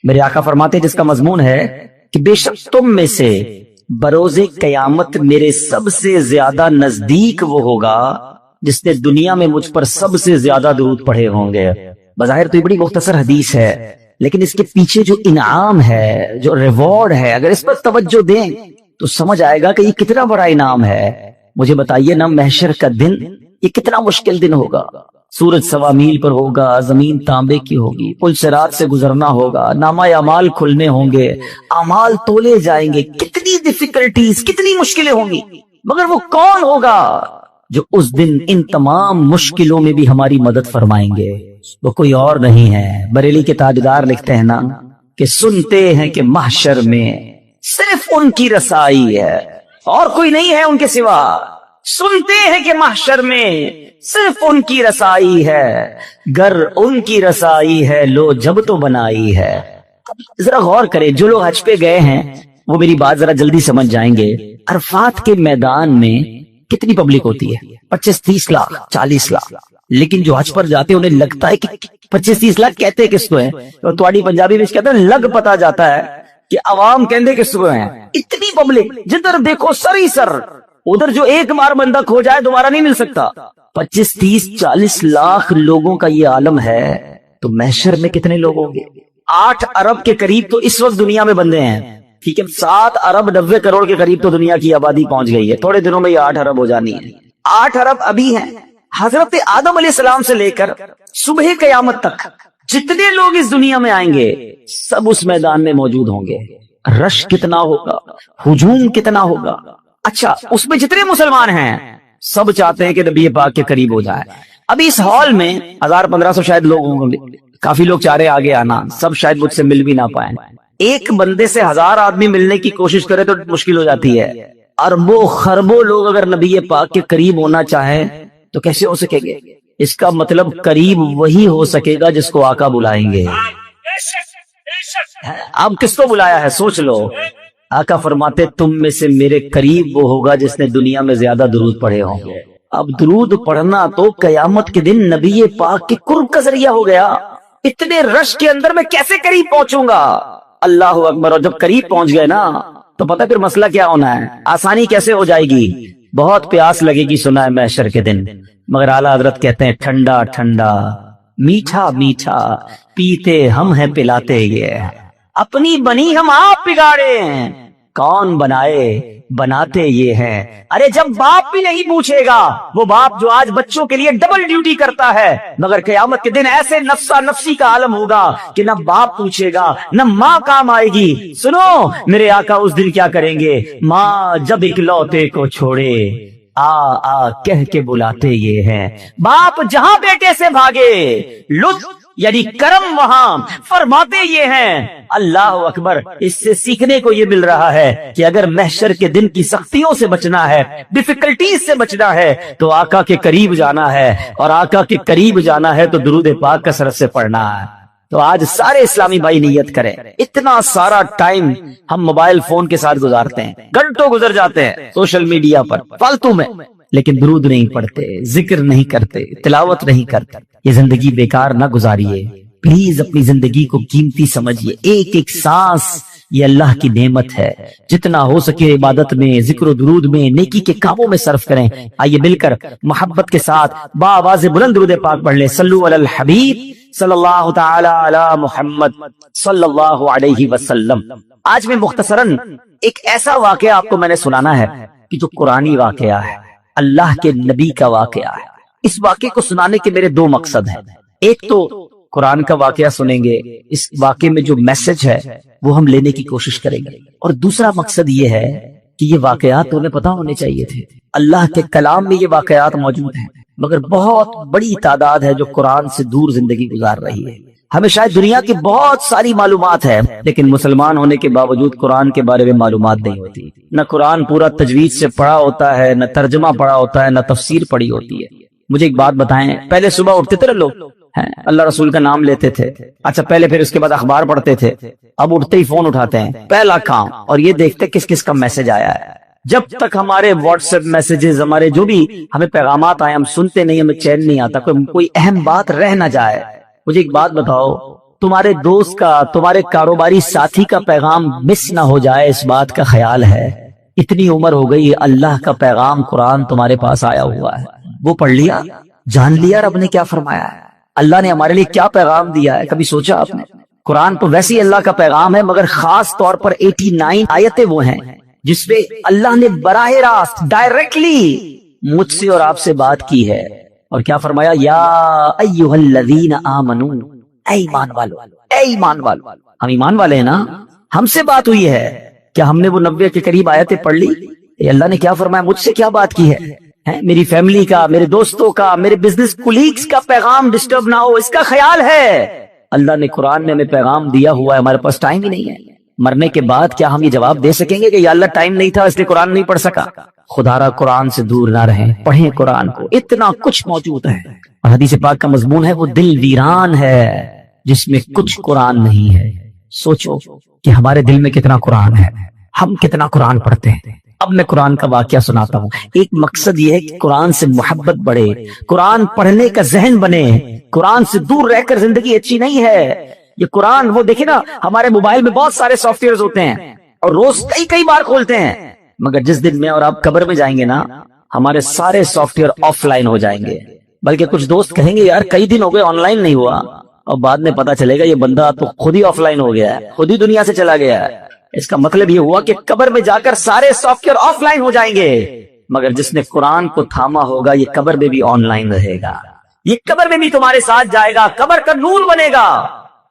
میرے آقا فرماتے جس کا مضمون ہے کہ بے شک تم میں سے بروز قیامت میرے سب سے زیادہ نزدیک وہ ہوگا جس نے دنیا میں مجھ پر سب سے زیادہ درود پڑھے ہوں گے۔ بظاہر تو یہ بڑی مختصر حدیث ہے، لیکن اس کے پیچھے جو انعام ہے، جو ریوارڈ ہے، اگر اس پر توجہ دیں تو سمجھ آئے گا کہ یہ کتنا بڑا انعام ہے۔ مجھے بتائیے نا، محشر کا دن یہ کتنا مشکل دن ہوگا۔ سورج سوا میل پر ہوگا، زمین تانبے کی ہوگی، پل صراط سے گزرنا ہوگا، نامہ اعمال کھلنے ہوں گے، اعمال تولے جائیں گے، کتنی ڈیفیکلٹیز، کتنی مشکلیں ہوں گی، مگر وہ کون ہوگا جو اس دن ان تمام مشکلوں میں بھی ہماری مدد فرمائیں گے؟ وہ کوئی اور نہیں ہے۔ بریلی کے تاجدار لکھتے ہیں نا کہ سنتے ہیں کہ محشر میں صرف ان کی رسائی ہے اور کوئی نہیں ہے ان کے سوا۔ سنتے ہیں کہ محشر میں صرف ان کی رسائی ہے، گر ان کی رسائی ہے لو جب تو بنائی ہے۔ ذرا غور کریں، جو لوگ حج پہ گئے ہیں وہ میری بات ذرا جلدی سمجھ جائیں گے۔ عرفات کے میدان میں کتنی پبلک ہوتی ہے؟ 25-30 لاکھ، 40 لاکھ۔ لیکن جو حج پر جاتے ہیں انہیں لگتا ہے کہ 25-30 لاکھ کہتے کس کو ہیں، اور تواڈی پنجابی میں کہتے ہیں لگ پتا جاتا ہے کہ عوام کہندے کس کو ہیں۔ اتنی پبلک، جدھر دیکھو سر ہی سر، ادھر جو ایک بار بندہ کھو جائے دوبارہ نہیں مل سکتا۔ 25-30-40 لاکھ لوگوں کا یہ عالم ہے، تو محشر میں کتنے لوگ ہوں گے؟ 8 ارب کے قریب تو اس وقت دنیا میں بندے ہیں، ٹھیک ہے، 7 ارب 90 کروڑ کے قریب تو دنیا کی آبادی پہنچ گئی ہے، تھوڑے دنوں میں یہ 8 ارب ہو جانی ہے۔ 8 ارب ابھی ہیں۔ حضرت آدم علیہ السلام سے لے کر صبح قیامت تک جتنے لوگ اس دنیا میں آئیں گے سب اس میدان میں موجود ہوں گے۔ رش کتنا ہوگا، ہجوم کتنا ہوگا۔ اچھا، اس میں جتنے مسلمان ہیں سب چاہتے ہیں کہ نبی پاک کے قریب ہو جائے۔ ابھی اس ہال میں 1000-1500 شاید لوگ ہوں گے، کافی لوگ چاہ رہے آگے آنا، سب شاید مجھ سے مل بھی نہ پائیں۔ ایک بندے سے 1000 آدمی ملنے کی کوشش کرے تو مشکل ہو جاتی ہے۔ اربوں خربوں لوگ اگر نبی پاک کے قریب ہونا چاہیں تو کیسے ہو سکے گے؟ اس کا مطلب قریب وہی ہو سکے گا جس کو آقا بلائیں گے۔ اب کس کو بلایا ہے سوچ لو۔ آقا فرماتے تم میں سے میرے قریب وہ ہوگا جس نے دنیا میں زیادہ درود پڑھے ہوں گے۔ اب درود پڑھنا تو قیامت کے دن نبی پاک کے قرب کا ذریعہ ہو گیا۔ اتنے رش کے اندر میں کیسے قریب پہنچوں گا؟ اللہ اکبر۔ اور جب قریب پہنچ گئے نا تو پتہ پھر مسئلہ کیا ہونا ہے، آسانی کیسے ہو جائے گی۔ بہت پیاس لگے گی، سنا ہے محشر کے دن، مگر اعلیٰ حضرت کہتے ہیں ٹھنڈا ٹھنڈا میٹھا میٹھا پیتے ہم ہیں پلاتے یہ، اپنی بنی ہم آپ بگاڑے ہیں، کون بنائے بناتے یہ ہیں۔ ارے جب باپ بھی نہیں پوچھے گا، وہ باپ جو آج بچوں کے لیے ڈبل ڈیوٹی کرتا ہے، مگر قیامت کے دن ایسے نفسا نفسی کا عالم ہوگا کہ نہ باپ پوچھے گا نہ ماں کام آئے گی۔ سنو میرے آقا اس دن کیا کریں گے، ماں جب اکلوتے کو چھوڑے آ آ کہہ کے بلاتے یہ ہیں، باپ جہاں بیٹے سے بھاگے لطف یعنی کرم وہاں فرماتے یہ ہیں۔ اللہ اکبر۔ اس سے سیکھنے کو یہ مل رہا ہے کہ اگر محشر کے دن کی سختیوں سے بچنا ہے، ڈیفیکلٹیز سے بچنا ہے، تو آقا کے قریب جانا ہے، اور آقا کے قریب جانا ہے تو درود پاک کثرت سے پڑھنا ہے۔ تو آج سارے اسلامی بھائی نیت کریں۔ اتنا سارا ٹائم ہم موبائل فون کے ساتھ گزارتے ہیں، گھنٹوں گزر جاتے ہیں سوشل میڈیا پر فالتو میں، لیکن درود نہیں پڑھتے، ذکر نہیں کرتے، تلاوت نہیں کرتے۔ یہ زندگی بیکار نہ گزاریے، پلیز اپنی زندگی کو قیمتی سمجھیے۔ ایک ایک سانس یہ اللہ کی نعمت ہے، جتنا ہو سکے عبادت میں، ذکر و درود میں، نیکی کے کاموں میں صرف کریں۔ آئیے مل کر محبت کے ساتھ بآواز بلند درود پاک پڑھ لیں۔ صلو علی الحبیب صلی اللہ تعالی علی محمد صلی اللہ علیہ وسلم۔ آج میں مختصراً ایک ایسا واقعہ آپ کو میں نے سنانا ہے کہ جو قرآنی واقعہ ہے، اللہ کے نبی کا واقعہ ہے۔ اس واقعے کو سنانے کے میرے 2 مقصد ہیں۔ ایک تو قرآن کا واقعہ سنیں گے، اس واقعے میں جو میسج ہے وہ ہم لینے کی کوشش کریں گے، اور دوسرا مقصد یہ ہے کہ یہ واقعات انہیں پتہ ہونے چاہیے تھے۔ اللہ کے کلام میں یہ واقعات موجود ہیں، مگر بہت بڑی تعداد ہے جو قرآن سے دور زندگی گزار رہی ہے۔ ہمیں شاید دنیا کی بہت ساری معلومات ہے، لیکن مسلمان ہونے کے باوجود قرآن کے بارے میں معلومات نہیں ہوتی۔ نہ قرآن پورا تجوید سے پڑھا ہوتا ہے، نہ ترجمہ پڑھا ہوتا ہے، نہ تفسیر پڑھی ہوتی ہے۔ مجھے ایک بات بتائیں، پہلے صبح اٹھتے تھے لوگ، اللہ رسول کا نام لیتے تھے، اچھا پہلے، پھر اس کے بعد اخبار پڑھتے تھے، اب اٹھتے ہی فون اٹھاتے ہیں، پہلا کام، اور یہ دیکھتے کس کس کا میسج آیا ہے۔ جب تک ہمارے واٹس ایپ میسجز، ہمارے جو بھی ہمیں پیغامات آئے، ہم سنتے نہیں، ہمیں چین نہیں آتا، کوئی اہم بات رہ نہ جائے۔ مجھے ایک بات بتاؤ، تمہارے دوست کا, تمہارے کاروباری ساتھی کا پیغام مس نہ ہو جائے, اس بات کا خیال ہے. اتنی عمر ہو گئی, اللہ کا پیغام قرآن تمہارے پاس آیا ہوا ہے, وہ پڑھ لیا, جان لیا رب نے کیا فرمایا ہے, اللہ نے ہمارے لیے کیا پیغام دیا ہے. کبھی سوچا آپ نے؟ قرآن تو ویسے ہی اللہ کا پیغام ہے, مگر خاص طور پر 89 آیتیں وہ ہیں جس پہ اللہ نے براہ راست ڈائریکٹلی مجھ سے اور آپ سے بات کی ہے. اور کیا فرمایا؟ یا ایھا الذین آمنو, اے ایمان والو, اے ایمان والو. ہم ایمان والے ہیں نا, ہم سے بات ہوئی ہے. کیا ہم نے وہ 90 کے قریب آیتیں پڑھ لی؟ اللہ نے کیا فرمایا, مجھ سے کیا بات کی ہے؟ میری فیملی کا, میرے دوستوں کا, میرے بزنس کولیگز کا پیغام ڈسٹرب نہ ہو, اس کا خیال ہے. اللہ نے قرآن نے ہمیں پیغام دیا ہوا ہے, ہمارے پاس ٹائم ہی نہیں ہے. مرنے کے بعد کیا ہم یہ جواب دے سکیں گے کہ یا اللہ ٹائم نہیں تھا اس لیے قرآن نہیں پڑھ سکا؟ خدا را قرآن سے دور نہ رہیں, پڑھیں قرآن کو, اتنا کچھ موجود ہے. اور حدیث پاک کا مضمون ہے وہ دل ویران ہے جس میں کچھ قرآن نہیں ہے. سوچو کہ ہمارے دل میں کتنا قرآن ہے, ہم کتنا قرآن پڑھتے ہیں. اب میں قرآن کا واقعہ سناتا ہوں. ایک مقصد یہ ہے کہ قرآن سے محبت بڑھے, قرآن پڑھنے کا ذہن بنے. قرآن سے دور رہ کر زندگی اچھی نہیں ہے. یہ قرآن, وہ دیکھیں نا, ہمارے موبائل میں بہت سارے سافٹ ویئر ہوتے ہیں اور روز کئی بار کھولتے ہیں, مگر جس دن میں اور آپ قبر میں جائیں گے نا, ہمارے سارے سافٹ ویئر آف لائن ہو جائیں گے. بلکہ کچھ دوست کہیں گے یار کئی دن ہو گئے آن لائن نہیں ہوا, اور بعد میں پتا چلے گا یہ بندہ تو خود ہی آف لائن ہو گیا ہے, خود ہی دنیا سے چلا گیا ہے. اس کا مطلب یہ ہوا کہ قبر میں جا کر سارے سافٹ ویئر آف لائن ہو جائیں گے, مگر جس نے قرآن کو تھاما ہوگا یہ قبر میں بھی آن لائن رہے گا, یہ قبر میں بھی تمہارے ساتھ جائے گا, قبر کا نور بنے گا.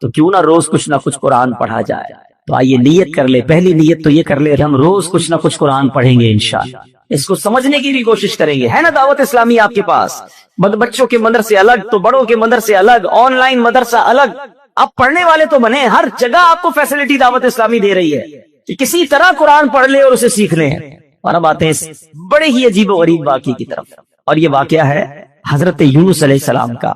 تو کیوں نہ روز کچھ نہ کچھ قرآن پڑھا جائے. تو آئیے نیت کر لے, پہلی نیت تو یہ کر لے ہم روز کچھ نہ کچھ قرآن پڑھیں گے انشاءاللہ. اس کو سمجھنے کی بھی کوشش کریں گے. ہے نا دعوت اسلامی آپ کے پاس؟ بچوں کے مدرسے الگ تو بڑوں کے مدرسے الگ, آن لائن مدرسہ الگ. آپ پڑھنے والے تو بنے, ہر جگہ آپ کو فیسلٹی دعوت اسلامی دے رہی ہے کہ کسی طرح قرآن پڑھ لے اور اسے سیکھ لیں. اور اب آتے ہیں بڑے ہی عجیب و غریب واقعے کی طرف, اور یہ واقعہ ہے حضرت یونس علیہ السلام کا.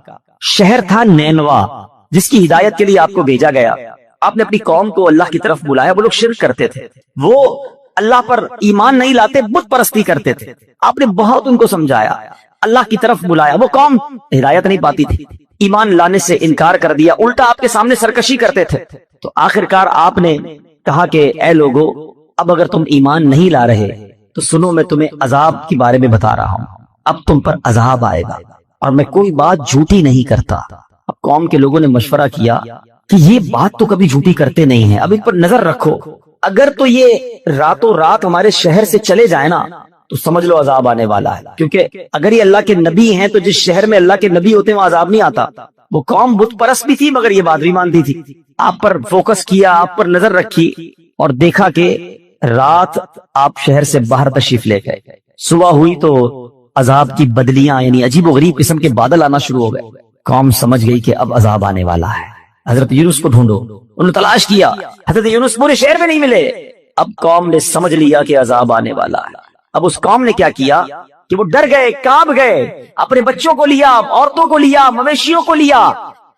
شہر تھا نینوا جس کی ہدایت کے لیے آپ کو بھیجا گیا. آپ نے اپنی قوم کو اللہ کی طرف بلایا. وہ لوگ شرک کرتے تھے, وہ اللہ پر ایمان نہیں لاتے, بت پرستی کرتے تھے. آپ نے بہت ان کو سمجھایا, اللہ کی طرف بلایا. وہ قوم ہدایت نہیں پاتی تھی, ایمان لانے سے انکار کر دیا, الٹا آپ کے سامنے سرکشی کرتے تھے. تو آخرکار آپ نے کہا کہ اے لوگو, اب اگر تم ایمان نہیں لا رہے تو سنو, میں تمہیں عذاب کے بارے میں بتا رہا ہوں. اب تم پر عذاب آئے گا, اور میں کوئی بات جھوٹی نہیں کرتا. اب قوم کے لوگوں نے مشورہ کیا کہ یہ بات تو کبھی جھوٹی کرتے نہیں ہیں, اب ان پر نظر رکھو. اگر تو یہ راتوں رات ہمارے شہر سے چلے جائے نا تو سمجھ لو عذاب آنے والا ہے. کیونکہ اگر یہ اللہ کے نبی ہیں تو جس شہر میں اللہ کے نبی ہوتے ہیں وہاں عذاب نہیں آتا. وہ قوم بت پرست بھی تھی مگر یہ بات بھی مانتی تھی. آپ پر فوکس کیا, آپ پر نظر رکھی, اور دیکھا کہ رات آپ شہر سے باہر تشریف لے گئے. صبح ہوئی تو عذاب کی بدلیاں یعنی عجیب و غریب قسم کے بادل آنا شروع ہو گئے. قوم سمجھ گئی کہ اب عذاب آنے والا ہے. حضرت یونس کو ڈھونڈو. انہوں نے تلاش کیا, حضرت یونس پورے شہر میں نہیں ملے. اب قوم نے سمجھ لیا کہ عذاب آنے والا ہے. اب اس قوم نے کیا کیا کہ وہ ڈر گئے, کانپ گئے, اپنے بچوں کو لیا, عورتوں کو لیا, مویشیوں کو لیا,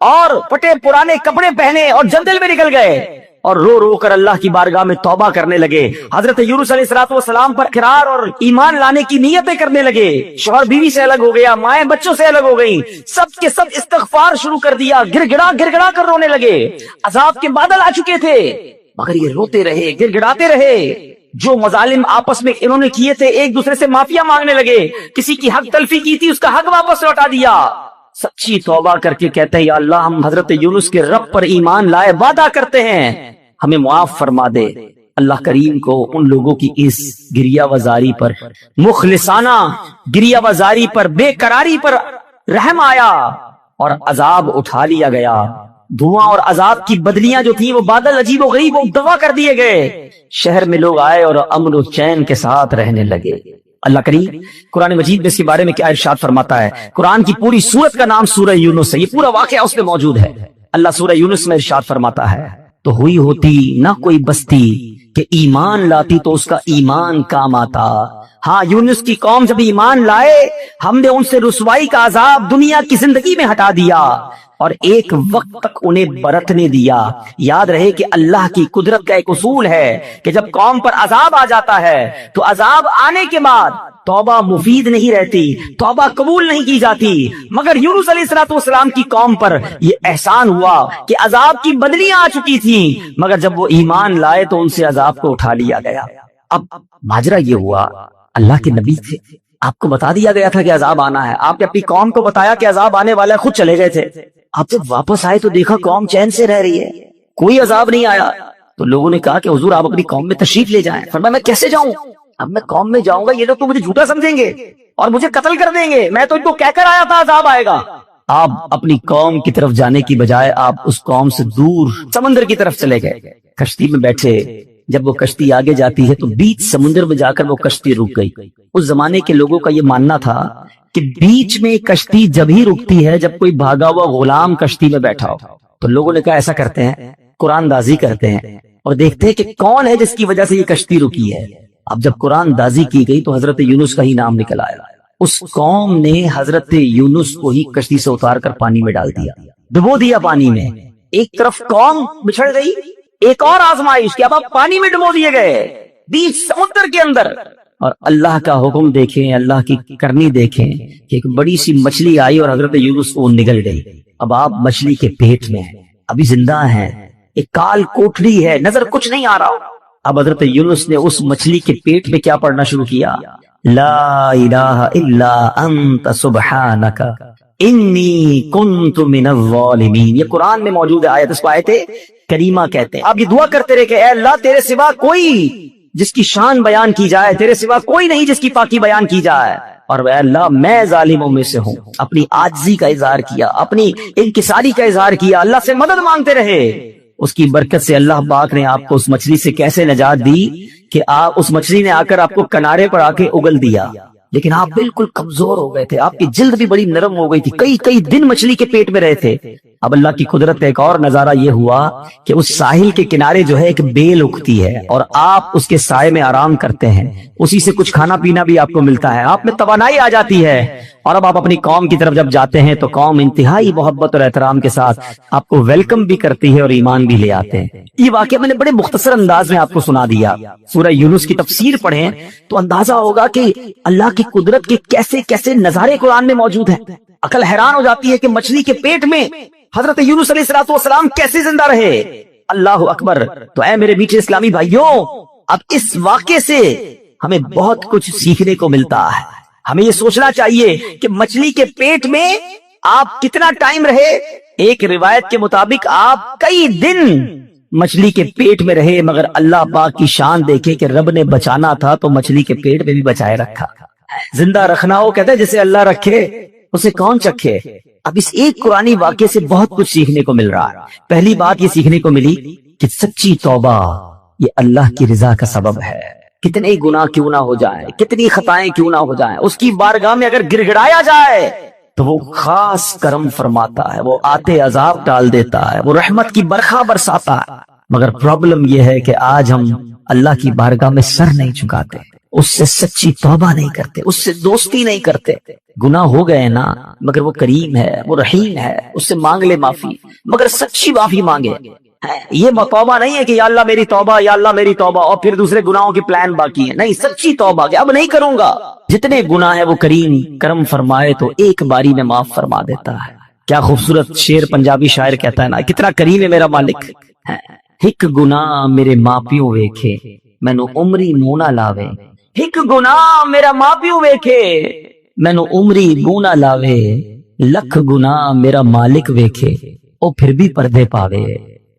اور پٹے پرانے کپڑے پہنے اور جنگل میں نکل گئے, اور رو رو کر اللہ کی بارگاہ میں توبہ کرنے لگے. حضرت یونس علیہ السلام پر اقرار اور ایمان لانے کی نیتیں کرنے لگے. شوہر بیوی سے الگ ہو گیا, مائیں بچوں سے الگ ہو گئی, سب کے سب استغفار شروع کر دیا, گر گڑا کر رونے لگے. عذاب کے بادل آ چکے تھے مگر یہ روتے رہے, گر گڑاتے رہے. جو مظالم آپس میں انہوں نے کیے تھے, ایک دوسرے سے معافیا مانگنے لگے. کسی کی حق تلفی کی تھی, اس کا حق واپس لوٹا دیا. سچی توبہ کر کے کہتے ہیں یا اللہ, ہم حضرت یونس کے رب پر ایمان لائے, وعدہ کرتے ہیں ہمیں معاف فرما دے. اللہ کریم کو ان لوگوں کی اس گریہ وزاری پر, مخلصانہ گریہ وزاری پر, بے قراری پر رحم آیا اور عذاب اٹھا لیا گیا. دھواں اور عذاب کی بدلیاں جو تھیں وہ بادل عجیب و غریب وہ دفع کر دیے گئے. شہر میں لوگ آئے اور امن و چین کے ساتھ رہنے لگے. اللہ کریم قرآن مجید میں اس کے بارے میں کیا ارشاد فرماتا ہے؟ قرآن کی پوری سورت کا نام سورہ یونس ہے, یہ پورا واقعہ اس میں موجود ہے. اللہ سورہ یونس میں ارشاد فرماتا ہے, تو ہوئی ہوتی نہ کوئی بستی کہ ایمان لاتی تو اس کا ایمان کام آتا. ہاں, یونس کی قوم جب ایمان لائے ہم نے ان سے رسوائی کا عذاب دنیا کی زندگی میں ہٹا دیا اور ایک وقت تک انہیں برتنے دیا. یاد رہے کہ اللہ کی قدرت کا ایک اصول ہے کہ جب قوم پر عذاب آ جاتا ہے تو عذاب آنے کے بعد توبہ مفید نہیں رہتی، توبہ قبول نہیں کی جاتی، مگر یونس علیہ السلام کی قوم پر یہ احسان ہوا کہ عذاب کی بدلیاں آ چکی تھیں، مگر جب وہ ایمان لائے تو ان سے عذاب کو اٹھا لیا گیا۔ اب ماجرا یہ ہوا، اللہ کے نبی تھے، آپ کو بتا دیا گیا تھا کہ عذاب آنا ہے، آپ نے اپنی قوم کو بتایا کہ عذاب آنے والا ہے، خود چلے گئے تھے۔ آپ جب واپس آئے تو دیکھا قوم چین سے رہ رہی ہے، کوئی عذاب نہیں آیا، تو لوگوں نے کہا کہ حضور آپ اپنی قوم میں تشریف لے جائیں۔ فرمایا میں کیسے جاؤں؟ اب میں قوم میں جاؤں گا یہ لوگ تو مجھے جھوٹا سمجھیں گے اور مجھے قتل کر دیں گے، میں تو ان کو کہہ کر آیا تھا عذاب آئے گا۔ آپ اپنی قوم کی طرف جانے کی بجائے آپ اس قوم سے دور سمندر کی طرف چلے گئے، کشتی میں بیٹھے۔ جب وہ کشتی آگے جاتی ہے تو بیچ سمندر میں جا کر وہ کشتی رک گئی۔ اس زمانے کے لوگوں کا یہ ماننا تھا کہ بیچ میں کشتی جب ہی رکتی ہے جب کوئی بھاگا ہوا غلام کشتی میں بیٹھا ہو۔ تو لوگوں نے کہا ایسا کرتے ہیں، قرآن دازی کرتے ہیں اور دیکھتے ہیں کہ کون ہے جس کی وجہ سے یہ کشتی رکی ہے۔ اب جب قرآن دازی کی گئی تو حضرت یونس کا ہی نام نکل آیا۔ اس قوم نے حضرت یونس کو ہی کشتی سے اتار کر پانی میں ڈال دیا، ڈبو دیا پانی میں۔ ایک طرف قوم بچھڑ گئی، ایک اور آزمائش کہ اب آپ پانی میں ڈبو دیے گئے بیچ سمندر کے اندر۔ اور اللہ کا حکم دیکھیں، اللہ کی کرنی دیکھیں کہ ایک بڑی سی مچھلی آئی اور حضرت یونس کو نگل گئی۔ اب آپ مچھلی کے پیٹ میں ہیں، ابھی زندہ ہیں، ایک کال کوٹڑی ہے، نظر کچھ نہیں آ رہا۔ اب حضرت یونس نے اس مچھلی کے پیٹ میں کیا پڑھنا شروع کیا؟ لا الہ الا انت سبحانک انی کنت من الظالمین۔ یہ قرآن میں موجود ہے آیت، اس کو آیت کریمہ کہتے ہیں۔ آپ یہ دعا کرتے رہے کہ اے اللہ تیرے سوا کوئی جس کی شان بیان کی جائے، تیرے سوا کوئی نہیں جس کی پاکی بیان کی جائے، اور اے اللہ میں ظالموں میں سے ہوں۔ اپنی عاجزی کا اظہار کیا، اپنی انکساری کا اظہار کیا، اللہ سے مدد مانگتے رہے۔ اس کی برکت سے اللہ پاک نے آپ کو اس مچھلی سے کیسے نجات دی کہ آپ اس مچھلی نے آ کر آپ کو کنارے پر آ کے اگل دیا، لیکن آپ بالکل کمزور ہو گئے تھے، آپ کی جلد بھی بڑی نرم ہو گئی تھی، کئی دن مچھلی کے پیٹ میں رہے تھے۔ اب اللہ کی قدرت ایک اور نظارہ یہ ہوا کہ اس ساحل کے کنارے جو ہے ایک بیل اگتی ہے اور آپ اس کے سائے میں آرام کرتے ہیں، اسی سے کچھ کھانا پینا بھی آپ کو ملتا ہے، آپ میں توانائی آ جاتی ہے۔ اور اب آپ اپنی قوم کی طرف جب جاتے ہیں تو قوم انتہائی محبت اور احترام کے ساتھ آپ کو ویلکم بھی کرتی ہے اور ایمان بھی لے آتے ہیں۔ یہ واقعہ میں نے بڑے مختصر انداز میں آپ کو سنا دیا۔ سورہ یونس کی تفسیر پڑھیں تو اندازہ ہوگا کہ اللہ کی قدرت کے کیسے کیسے نظارے قرآن میں موجود ہیں۔ عقل حیران ہو جاتی ہے کہ مچھلی کے پیٹ میں حضرت یونس علیہ السلام کیسے زندہ رہے۔ اللہ اکبر۔ تو اے میرے میٹھے اسلامی بھائیوں، اب اس واقعے سے ہمیں بہت کچھ سیکھنے کو ملتا ہے۔ ہمیں یہ سوچنا چاہیے کہ مچھلی کے پیٹ میں آپ کتنا ٹائم رہے۔ ایک روایت کے مطابق آپ کئی دن مچھلی کے پیٹ میں رہے، مگر اللہ پاک کی شان دیکھے کہ رب نے بچانا تھا تو مچھلی کے پیٹ میں بھی بچائے رکھا۔ زندہ رکھنا ہو کہتے ہیں جسے اللہ رکھے اسے کون چکھے۔ اب اس ایک قرآنی واقعے سے بہت کچھ سیکھنے کو مل رہا ہے۔ پہلی بات یہ سیکھنے کو ملی کہ سچی توبہ یہ اللہ کی رضا کا سبب ہے۔ کتنے گناہ کیوں نہ ہو جائیں، کتنی خطائیں کیوں نہ ہو جائیں، اس کی بارگاہ میں اگر گر گڑایا جائے تو وہ خاص کرم فرماتا ہے، وہ آتے عذاب ٹال دیتا ہے، وہ رحمت کی برکھا برساتا ہے۔ مگر پرابلم یہ ہے کہ آج ہم اللہ کی بارگاہ میں سر نہیں جھکاتے، اس سے سچی توبہ نہیں کرتے، اس سے دوستی نہیں کرتے۔ گناہ ہو گئے نا، مگر وہ کریم ہے، وہ رحیم ہے، اس سے مانگ لے معافی، مگر سچی معافی مانگے۔ یہ توبہ نہیں ہے کہ یا اللہ میری توبہ، یا اللہ میری توبہ، اور پھر دوسرے گناہوں کی پلان باقی ہے۔ نہیں، سچی توبہ کہ اب نہیں کروں گا۔ جتنے گناہ ہے وہ کریم کرم فرمائے تو ایک باری میں معاف فرما دیتا ہے۔ کیا خوبصورت شعر پنجابی شاعر کہتا ہے نا، کتنا کریم ہے میرا مالک۔ ایک گناہ میرے ماں پیو ویکھے مینوں عمری منہ نہ لاوے، ایک گناہ میرا ماں پیو ویکھے مینوں عمری منہ نہ لاوے، لکھ گناہ میرا مالک ویکھے او پھر بھی پردے پاوے۔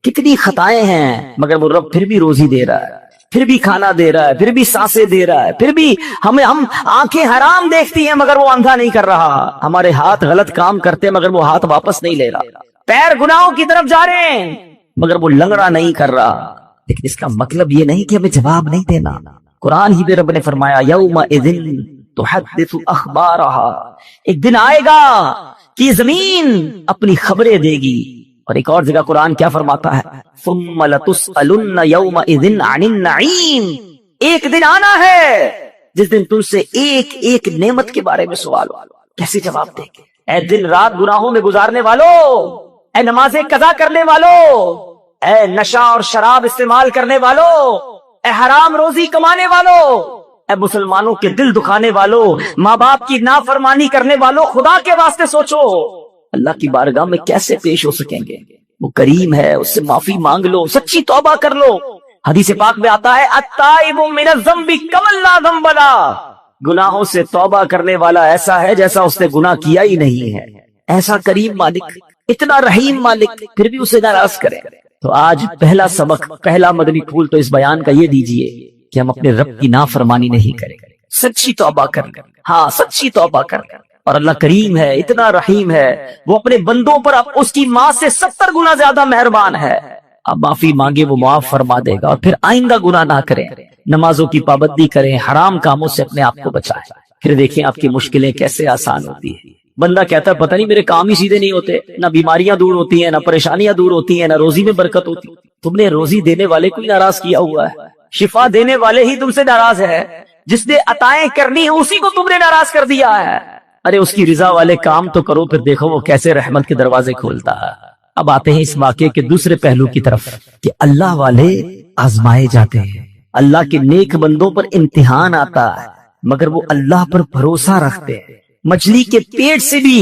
کتنی خطائیں ہیں مگر وہ رب پھر بھی روزی دے رہا ہے، پھر بھی کھانا دے رہا ہے، پھر بھی سانسیں دے رہا ہے، پھر بھی ہم آنکھیں حرام دیکھتی ہیں مگر وہ اندھا نہیں کر رہا، ہمارے ہاتھ غلط کام کرتے مگر وہ ہاتھ واپس نہیں لے رہا، پیر گناہوں کی طرف جا رہے ہیں مگر وہ لنگڑا نہیں کر رہا۔ لیکن اس کا مطلب یہ نہیں کہ ہمیں جواب نہیں دینا۔ قرآن ہی میں رب نے فرمایا یومئذ تحدث اخبارہا، ایک دن آئے گا کہ زمین اپنی خبریں دے گی۔ اور ایک اور جگہ قرآن کیا فرماتا ہے، ثم لتسألن یومئذ عن النعیم، ایک دن آنا ہے جس دن تم سے ایک ایک نعمت کے بارے میں سوال ہو، کیسے جواب دے گے؟ اے دن رات گناہوں میں گزارنے والو، اے نمازیں قضا کرنے والو، اے نشہ اور شراب استعمال کرنے والو، اے حرام روزی کمانے والو، اے مسلمانوں کے دل دکھانے والوں، ماں باپ کی نافرمانی کرنے والوں، خدا کے واسطے سوچو اللہ کی بارگاہ میں کیسے پیش ہو سکیں گے؟ وہ کریم ہے، اس سے معافی مانگ لو، سچی توبہ کر لو۔ حدیث پاک میں آتا ہے التائب من الذنب کمن لا ذنب لہ، گناہوں سے توبہ کرنے والا ایسا ہے جیسا اس نے گناہ کیا ہی نہیں ہے۔ ایسا کریم مالک، اتنا رحیم مالک، پھر بھی اسے ناراض کرے۔ تو آج پہلا سبق، پہلا مدنی پھول تو اس بیان کا یہ دیجئے کہ ہم اپنے رب کی نافرمانی نہیں کریں، سچی توبہ کر کر، ہاں سچی توبہ کر کر۔ اور اللہ کریم ہے، اتنا رحیم ہے، وہ اپنے بندوں پر اس کی ماں سے 70 گنا زیادہ مہربان ہے۔ اب معافی مانگے وہ معاف فرما دے گا، اور پھر آئندہ گناہ نہ کریں، نمازوں کی پابندی کریں، حرام کاموں سے اپنے آپ کو بچائیں، پھر دیکھیں آپ کی مشکلیں کیسے آسان ہوتی ہیں۔ بندہ کہتا ہے پتہ نہیں میرے کام ہی سیدھے نہیں ہوتے، نہ بیماریاں دور ہوتی ہیں، نہ پریشانیاں دور ہوتی ہیں، نہ روزی میں برکت ہوتی۔ تم نے روزی دینے والے کو ہی ناراض کیا ہوا ہے، شفا دینے والے ہی تم سے ناراض ہے، جس نے عطائیں کرنی ہیں اسی کو تم نے ناراض کر دیا ہے۔ ارے اس کی رضا والے کام تو کرو، پھر دیکھو وہ کیسے رحمت کے دروازے کھولتا ہے۔ اب آتے ہیں اس واقعے کے دوسرے پہلو کی طرف کہ اللہ والے آزمائے جاتے ہیں، اللہ کے نیک بندوں پر امتحان آتا ہے، مگر وہ اللہ پر بھروسہ رکھتے ہیں۔ مچھلی کے پیٹ سے بھی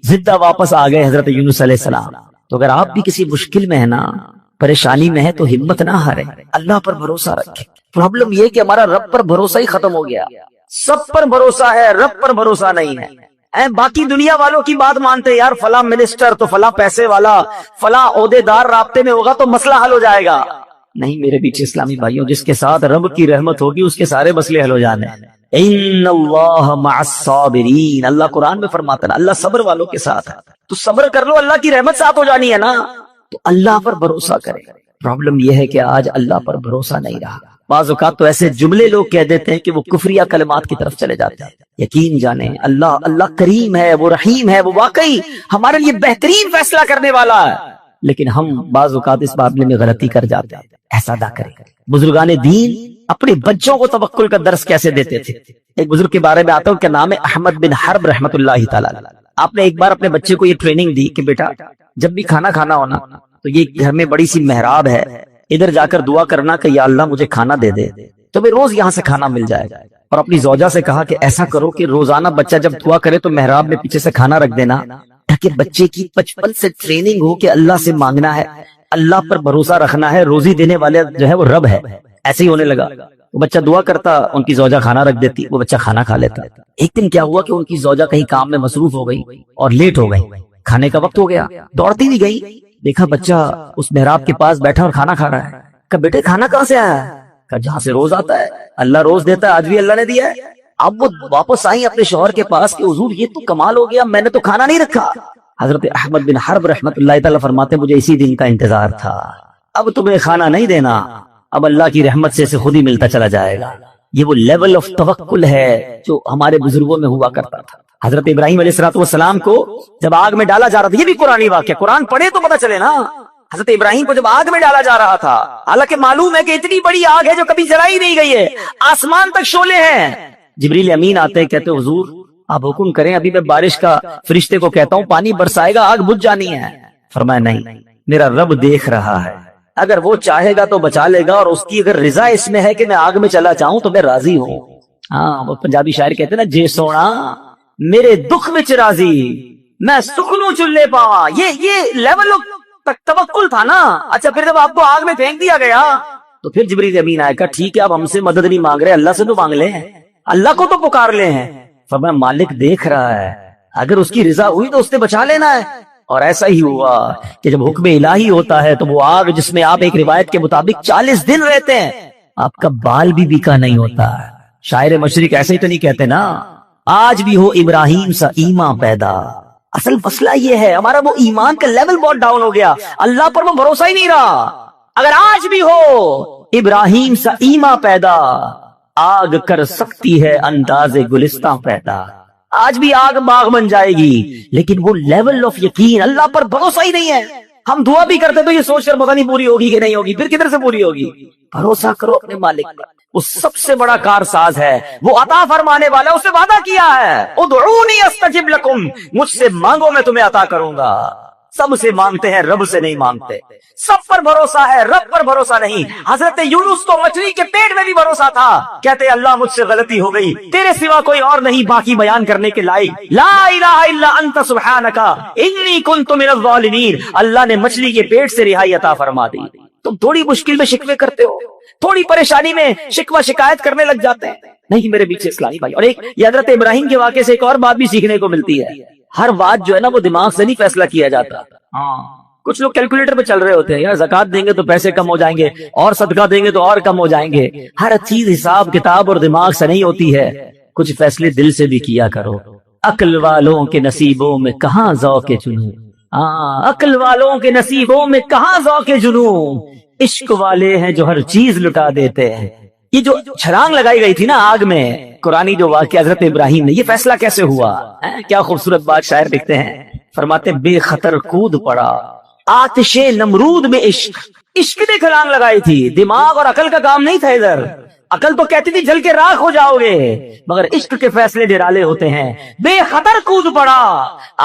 زندہ واپس آ گئے حضرت یونس علیہ السلام۔ تو اگر آپ بھی کسی مشکل میں ہے نا، پریشانی میں ہے، تو ہمت نہ ہارے، اللہ پر بھروسہ رکھیں۔ پرابلم یہ کہ ہمارا رب پر بھروسہ ہی ختم ہو گیا، سب پر بھروسہ ہے، رب پر بھروسہ نہیں ہے۔ باقی دنیا والوں کی بات مانتے، یار فلاں منسٹر تو فلاں پیسے والا، فلاں عہدے دار رابطے میں ہوگا تو مسئلہ حل ہو جائے گا۔ نہیں میرے پیچھے اسلامی بھائیوں، جس کے ساتھ رب کی رحمت ہوگی اس کے سارے مسئلے حل ہو جانے ہیں۔ ان اللہ مع الصابرین، اللہ قرآن میں فرماتا ہے اللہ صبر والوں کے ساتھ ہے، تو صبر کر لو، اللہ کی رحمت ساتھ ہو جانی ہے نا۔ تو اللہ پر بھروسہ کرے۔ پرابلم یہ ہے کہ آج اللہ پر بھروسہ نہیں رہا۔ بعض اوقات تو ایسے جملے لوگ کہہ دیتے ہیں کہ وہ کفریہ کلمات کی طرف چلے جاتے ہیں۔ یقین جانیں اللہ کریم ہے، وہ رحیم ہے، وہ واقعی ہمارے لیے بہترین فیصلہ کرنے والا ہے، لیکن ہم بعض اوقات اس معاملے میں غلطی کر جاتے ہیں۔ ایسا نہ کریں۔ بزرگان دین اپنے بچوں کو توکل کا درس کیسے دیتے تھے؟ ایک بزرگ کے بارے میں آتا ہوں، کیا نام ہے، احمد بن حرب رحمت اللہ تعالی۔ آپ نے ایک بار اپنے بچے کو یہ ٹریننگ دی کہ بیٹا جب بھی کھانا کھانا ہونا تو یہ گھر میں بڑی سی محراب ہے، ادھر جا کر دعا کرنا کہ یا اللہ مجھے کھانا دے دے، تو میں روز یہاں سے کھانا مل جائے گا۔ اور اپنی زوجہ سے کہا کہ ایسا کرو کہ روزانہ بچہ جب دعا کرے تو محراب میں پیچھے سے کھانا رکھ دینا، تاکہ بچے کی بچپن سے ٹریننگ ہو کہ اللہ سے مانگنا ہے، اللہ پر بھروسہ رکھنا ہے، روزی دینے والے جو ہے وہ رب ہے۔ ایسے ہی ہونے لگا، وہ بچہ دعا کرتا، ان کی زوجہ کھانا رکھ دیتی، وہ بچہ کھانا کھا لیتا۔ ایک دن کیا ہوا کہ ان کی زوجہ کہیں کام میں مصروف ہو گئی اور لیٹ ہو گئی، کھانے کا وقت ہو گیا، دوڑتی بھی گئی، دیکھا بچہ اس محراب کے پاس بیٹھا اور کھانا کھا رہا ہے۔ کہا بیٹے کھانا کہاں سے آیا ہے؟ کہا جہاں سے روز آتا ہے، اللہ روز دیتا ہے، آج بھی اللہ نے دیا ہے۔ اب وہ واپس آئی اپنے شوہر کے پاس کہ حضور یہ تو کمال ہو گیا، میں نے تو کھانا نہیں رکھا۔ حضرت احمد بن حرب رحمت اللہ تعالی فرماتے مجھے اسی دن کا انتظار تھا، اب تمہیں کھانا نہیں دینا، اب اللہ کی رحمت سے اسے خود ہی ملتا چلا جائے گا۔ یہ وہ لیول آف توکل ہے جو ہمارے بزرگوں میں ہوا کرتا تھا۔ حضرت ابراہیم علیہ السلام کو جب آگ میں ڈالا جا رہا تھا، یہ بھی قرآنی واقعہ، قرآن پڑھے تو پتہ چلے نا، حضرت ابراہیم کو جب آگ میں ڈالا جا رہا تھا، حالانکہ معلوم ہے کہ اتنی بڑی آگ ہے جو کبھی جلائی نہیں گئی ہے، آسمان تک شعلے ہیں۔ جبریل امین آتے کہتے حضور آپ حکم کریں، ابھی میں بارش کا فرشتے کو کہتا ہوں پانی برسائے گا، آگ بجھ جانی ہے۔ فرمایا نہیں، میرا رب دیکھ رہا ہے، اگر وہ چاہے گا تو بچا لے گا، اور اس کی اگر رضا اس میں ہے کہ میں آگ میں چلا جاؤں تو میں راضی ہوں۔ ہاں وہ پنجابی شاعر کہتے ہیں نا، جے سونا میرے دکھ وچ راضی میں سکھنوں چلے پاواں، یہ لیول تک توکل تھا نا۔ اچھا پھر جب آپ کو آگ میں پھینک دیا گیا تو پھر جبریل امین آئے، کہا ٹھیک ہے اب ہم سے مدد نہیں مانگ رہے، اللہ سے تو مانگ لے ہیں، اللہ کو تو پکار لے ہیں۔ فرمایا مالک دیکھ رہا ہے، اگر اس کی رضا ہوئی تو اس نے بچا لینا ہے۔ اور ایسا ہی ہوا کہ جب حکم الہی ہوتا ہے تو وہ آگ جس میں آپ ایک روایت کے مطابق 40 دن رہتے ہیں، آپ کا بال بھی بیکا نہیں ہوتا۔ شاعر مشرق ایسے ہی تو نہیں کہتے نا، آج بھی ہو ابراہیم سا ایمان پیدا۔ اصل مسئلہ یہ ہے ہمارا وہ ایمان کا لیول بہت ڈاؤن ہو گیا، اللہ پر وہ بھروسہ ہی نہیں رہا۔ اگر آج بھی ہو ابراہیم سا ایمان پیدا، آگ کر سکتی ہے انداز گلستاں پیدا۔ آج بھی آگ باغ بن جائے گی، لیکن وہ لیول آف یقین، اللہ پر بھروسہ ہی نہیں ہے۔ ہم دعا بھی کرتے تو یہ سوچ کر پتہ نہیں پوری ہوگی کہ نہیں ہوگی، پھر کدھر سے پوری ہوگی؟ بھروسہ کرو اپنے مالک پر، وہ سب سے بڑا کارساز ہے، وہ عطا فرمانے والا، اس سے وعدہ کیا ہے ادعونی استجب لکم، مجھ سے مانگو میں تمہیں عطا کروں گا۔ سب سے مانگتے ہیں، رب سے نہیں مانگتے. سب پر بھروسہ ہے، رب پر بھروسہ نہیں. حضرت یونس کو مچھلی کے پیٹ میں بھی بھروسہ تھا. کہتے اللہ مجھ سے غلطی ہو گئی، تیرے سوا کوئی اور نہیں باقی بیان کرنے کے لائق. لا الہ الا انت سبحانک انی کنت من الظالمین. اللہ نے مچھلی کے پیٹ سے رہائی عطا فرما دی. تم تھوڑی مشکل میں شکوے کرتے ہو، تھوڑی پریشانی میں شکوہ شکایت کرنے لگ جاتے ہیں. نہیں میرے بیچ اسلامی بھائی. اور ایک یہ حضرت ابراہیم کے واقعے سے ایک اور بات بھی سیکھنے کو ملتی ہے. ہر بات جو ہے نا وہ دماغ سے نہیں فیصلہ کیا جاتا. کچھ لوگ کیلکولیٹر پہ چل رہے ہوتے ہیں، یار زکات دیں گے تو پیسے کم ہو جائیں گے، اور صدقہ دیں گے تو اور کم ہو جائیں گے. ہر چیز حساب کتاب اور دماغ سے نہیں ہوتی ہے. کچھ فیصلے دل سے بھی کیا کرو. عقل والوں کے نصیبوں میں کہاں ذوق جنوں. عقل والوں کے نصیبوں میں کہاں ذوق جنوں. عشق والے ہیں جو ہر چیز لٹا دیتے ہیں. یہ جو چھلانگ لگائی گئی تھی نا آگ میں، قرآنی جو واقعہ حضرت ابراہیم نے، یہ فیصلہ کیسے ہوا؟ کیا خوبصورت بات شاعر لکھتے ہیں، فرماتے بے خطر کود پڑا آتش نمرود میں عشق. عشق نے چھلانگ لگائی تھی، دماغ اور عقل کا کام نہیں تھا. ادھر عقل تو کہتی تھی جل کے راکھ ہو جاؤ گے، مگر عشق کے فیصلے نرالے ہوتے ہیں. بے خطر کود پڑا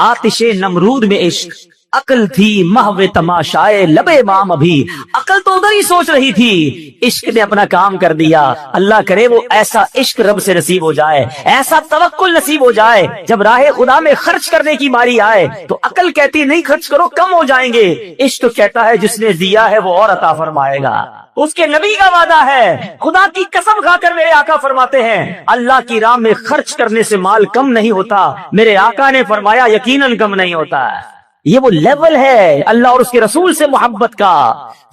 آتش نمرود میں عشق. عقل تھی محو تماشائے لبے مام. ابھی عقل تو ادھر ہی سوچ رہی تھی، عشق نے اپنا کام کر دیا. اللہ کرے وہ ایسا عشق رب سے نصیب ہو جائے، ایسا توکل نصیب ہو جائے، جب راہ خدا میں خرچ کرنے کی باری آئے تو عقل کہتی نہیں خرچ کرو کم ہو جائیں گے. عشق کہتا ہے جس نے دیا ہے وہ اور عطا فرمائے گا. اس کے نبی کا وعدہ ہے، خدا کی قسم کھا کر میرے آقا فرماتے ہیں اللہ کی راہ میں خرچ کرنے سے مال کم نہیں ہوتا. میرے آقا نے فرمایا یقیناً کم نہیں ہوتا. یہ وہ لیول ہے اللہ اور اس کے رسول سے محبت کا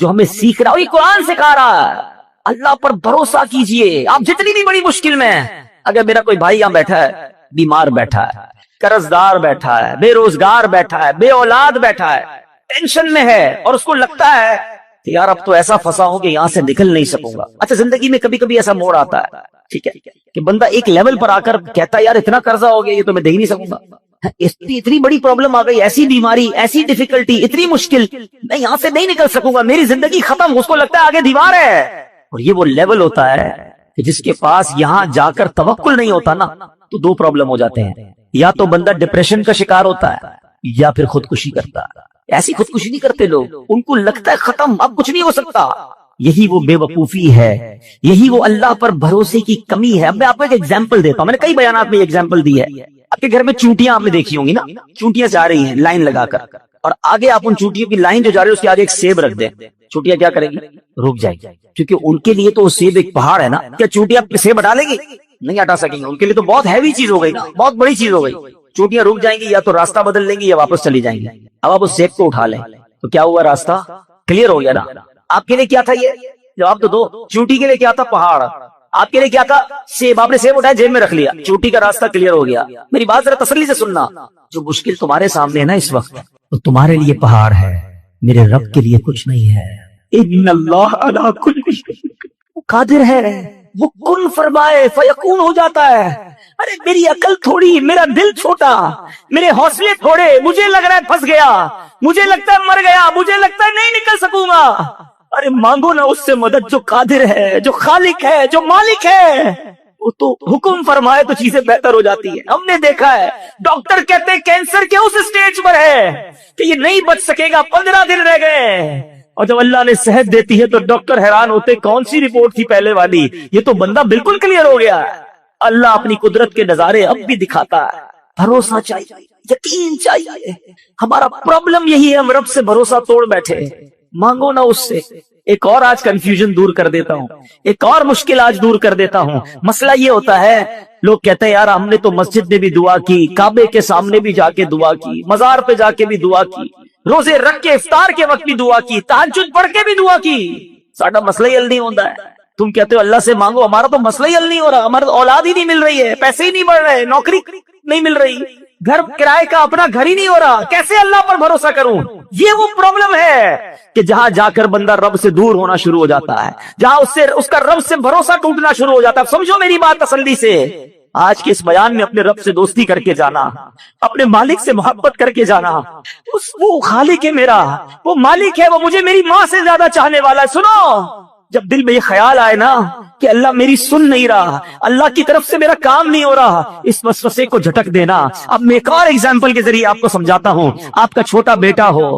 جو ہمیں سیکھ رہا ہے. یہ قرآن سکھا رہا ہے. اللہ پر بھروسہ کیجئے آپ جتنی بھی بڑی مشکل میں. اگر میرا کوئی بھائی یہاں بیٹھا ہے، بیمار بیٹھا ہے، قرض دار بیٹھا ہے، بے روزگار بیٹھا ہے، بے اولاد بیٹھا ہے، ٹینشن میں ہے، اور اس کو لگتا ہے کہ یار اب تو ایسا پھنسا ہوں کہ یہاں سے نکل نہیں سکوں گا. اچھا زندگی میں کبھی کبھی ایسا موڑ آتا ہے، ٹھیک ہے، کہ بندہ ایک لیول پر آ کر کہتا ہے یار اتنا قرضہ ہو گیا یہ تو میں دے ہی نہیں سکوں گا، اتنی بڑی پرابلم آ گئی، ایسی بیماری، ایسی ڈیفیکلٹی، اتنی مشکل، میں یہاں سے نہیں نکل سکوں گا، میری زندگی ختم. اس کو لگتا ہے آگے دیوار ہے. اور یہ وہ لیول ہوتا ہے کہ جس کے پاس یہاں جا کر توکل نہیں ہوتا نا تو دو پرابلم ہو جاتے ہیں. یا تو بندہ ڈپریشن کا شکار ہوتا ہے یا پھر خودکشی کرتا ہے. ایسی خودکشی نہیں کرتے لوگ، ان کو لگتا ہے ختم اب کچھ نہیں ہو سکتا. یہی وہ بے وقوفی ہے، یہی وہ اللہ پر بھروسے کی کمی ہے. اب میں آپ کو ایک ایگزامپل دیتا ہوں، میں نے کئی بیانات میں ایگزامپل دی ہے. آپ کے گھر میں چونٹیاں آپ نے دیکھی ہوں گی نا، چونٹیاں جا رہی ہیں لائن لگا کر، اور آگے آپ ان چونٹیوں کی لائن جو جا رہی ہے اس کے آگے ایک سیب رکھ دیں، چونٹیاں کیا کریں گی؟ رک جائیں گی، کیونکہ ان کے لیے تو سیب ایک پہاڑ ہے نا. کیا چونٹیاں سیب ہٹا لیں گی؟ نہیں ہٹا سکیں گے، ان کے لیے تو بہت ہیوی چیز ہو گئی نا، بہت بڑی چیز ہو گئی. چونٹیاں رک جائیں گی، یا تو راستہ بدل لیں گی یا واپس چلی جائیں گی. اب آپ اس سیب کو اٹھا لیں تو کیا ہوا؟ راستہ کلیئر ہو گیا نا. آپ کے لیے کیا تھا؟ یہ جواب تو دو. چونٹی کے لیے کیا تھا؟ پہاڑ. آپ کے لیے کیا تھا؟ سیب. آپ نے سیب اٹھایا جیب میں رکھ لیا، چونٹی کا راستہ کلیئر ہو گیا. میری بات ذرا تسلی سے سننا، جو مشکل تمہارے سامنے ہے نا اس وقت وہ تمہارے لیے پہاڑ ہے، میرے رب کے لیے کچھ نہیں ہے. ان اللہ علی کل شیء قادر ہے، وہ کن فرمائے فیکون ہو جاتا ہے. ارے میری عقل تھوڑی، میرا دل چھوٹا، میرے حوصلے تھوڑے، مجھے لگ رہا ہے پھنس گیا، مجھے لگتا ہے مر گیا، مجھے لگتا ہے نہیں نکل سکوں گا. ارے مانگو نا اس سے مدد جو قادر ہے، جو خالق ہے، جو مالک ہے. وہ تو حکم فرمائے تو چیزیں بہتر ہو جاتی ہیں. ہم نے دیکھا ہے ڈاکٹر کہتے ہیں کینسر کے اس سٹیج پر ہے کہ یہ نہیں بچ سکے گا، 15 دن رہ گئے، اور جب اللہ نے صحت دیتی ہے تو ڈاکٹر حیران ہوتے کون سی رپورٹ تھی پہلے والی، یہ تو بندہ بالکل کلیئر ہو گیا ہے. اللہ اپنی قدرت کے نظارے اب بھی دکھاتا ہے. بھروسہ چاہیے، یقین چاہیے. ہمارا پرابلم یہی ہے، ہم رب سے بھروسہ توڑ بیٹھے. مانگو نا اس سے. ایک اور آج کنفیوژن دور کر دیتا ہوں، ایک اور مشکل آج دور کر دیتا ہوں. مسئلہ یہ ہوتا ہے لوگ کہتے ہیں یار ہم نے تو مسجد میں بھی دعا کی، کعبے کے سامنے بھی جا کے دعا کی، مزار پہ جا کے بھی دعا کی، روزے رکھ کے افطار کے وقت بھی دعا کی، تہجد پڑھ کے بھی دعا کی، ساڈا مسئلہ ہی حل نہیں ہوتا ہے. تم کہتے ہو اللہ سے مانگو، ہمارا تو مسئلہ ہی حل نہیں ہو رہا، ہمارا اولاد ہی نہیں مل رہی ہے، پیسے ہی نہیں بڑھ رہے، نوکری نہیں مل رہی، گھر کرائے کا اپنا گھر ہی نہیں ہو رہا، کیسے اللہ پر بھروسہ کروں؟ یہ وہ پرابلم ہے کہ جہاں جا کر بندہ رب سے دور ہونا شروع ہو جاتا ہے، جہاں اس کا رب سے بھروسہ ٹوٹنا شروع ہو جاتا ہے. سمجھو میری بات تسلی سے. آج کے اس بیان میں اپنے رب سے دوستی کر کے جانا، اپنے مالک سے محبت کر کے جانا. وہ خالق ہے میرا، وہ مالک ہے، وہ مجھے میری ماں سے زیادہ چاہنے والا ہے. سنو جب دل میں یہ خیال آئے نا کہ اللہ میری سن نہیں رہا، اللہ کی طرف سے میرا کام نہیں ہو رہا، اس وسوسے کو جھٹک دینا۔ اب میں ایک اور ایگزامپل کے ذریعے آپ کو سمجھاتا ہوں۔ آپ کا چھوٹا بیٹا ہو،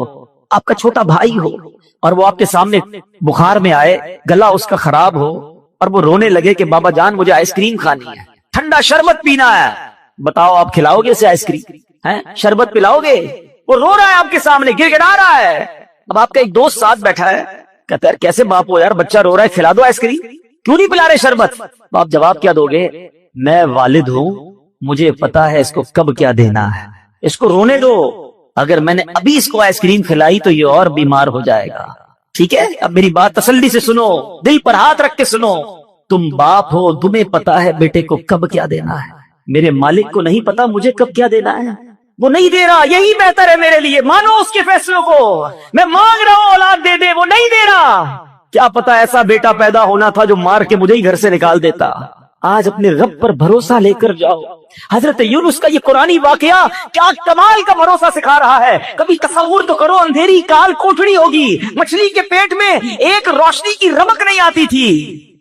آپ کا چھوٹا بھائی ہو، اور وہ آپ کے سامنے بخار میں آئے، گلا اس کا خراب ہو، اور وہ رونے لگے کہ بابا جان مجھے آئس کریم کھانی ہے، ٹھنڈا شربت پینا ہے، بتاؤ آپ کھلاؤ گے اسے آئس کریم؟ شربت پلاؤ گے؟ وہ رو رہا ہے آپ کے سامنے، گر گڑا رہا ہے۔ اب آپ کا ایک دوست ساتھ بیٹھا ہے، کہتا ہے کیسے باپ ہو یار، بچہ رو رہا ہے، کھلا دو آئس کریم، کیوں نہیں پلا رہے شربت؟ آپ جواب کیا دو گے؟ میں والد ہوں، مجھے پتا ہے اس کو کب کیا دینا ہے، اس کو رونے دو، اگر میں نے ابھی اس کو آئس کریم کھلائی تو یہ اور بیمار ہو جائے گا۔ ٹھیک ہے، اب میری بات تسلی سے سنو، دل پر ہاتھ رکھ کے سنو۔ تم باپ ہو، تمہیں پتا ہے بیٹے کو کب کیا دینا ہے، میرے مالک کو نہیں پتا مجھے کب کیا دینا ہے، وہ نہیں دے رہا، یہی بہتر ہے میرے لیے، مانو اس کے فیصلوں کو، میں مانگ رہا ہوں اولاد دے دے، وہ نہیں دے رہا، کیا پتا ایسا بیٹا پیدا ہونا تھا جو مار کے مجھے ہی گھر سے نکال دیتا۔ آج اپنے رب پر بھروسہ لے کر جاؤ۔ حضرت یونس کا یہ قرآنی واقعہ کیا کمال کا بھروسہ سکھا رہا ہے۔ کبھی تصور تو کرو، اندھیری کال کوٹڑی ہوگی، مچھلی کے پیٹ میں ایک روشنی کی رمک نہیں آتی تھی،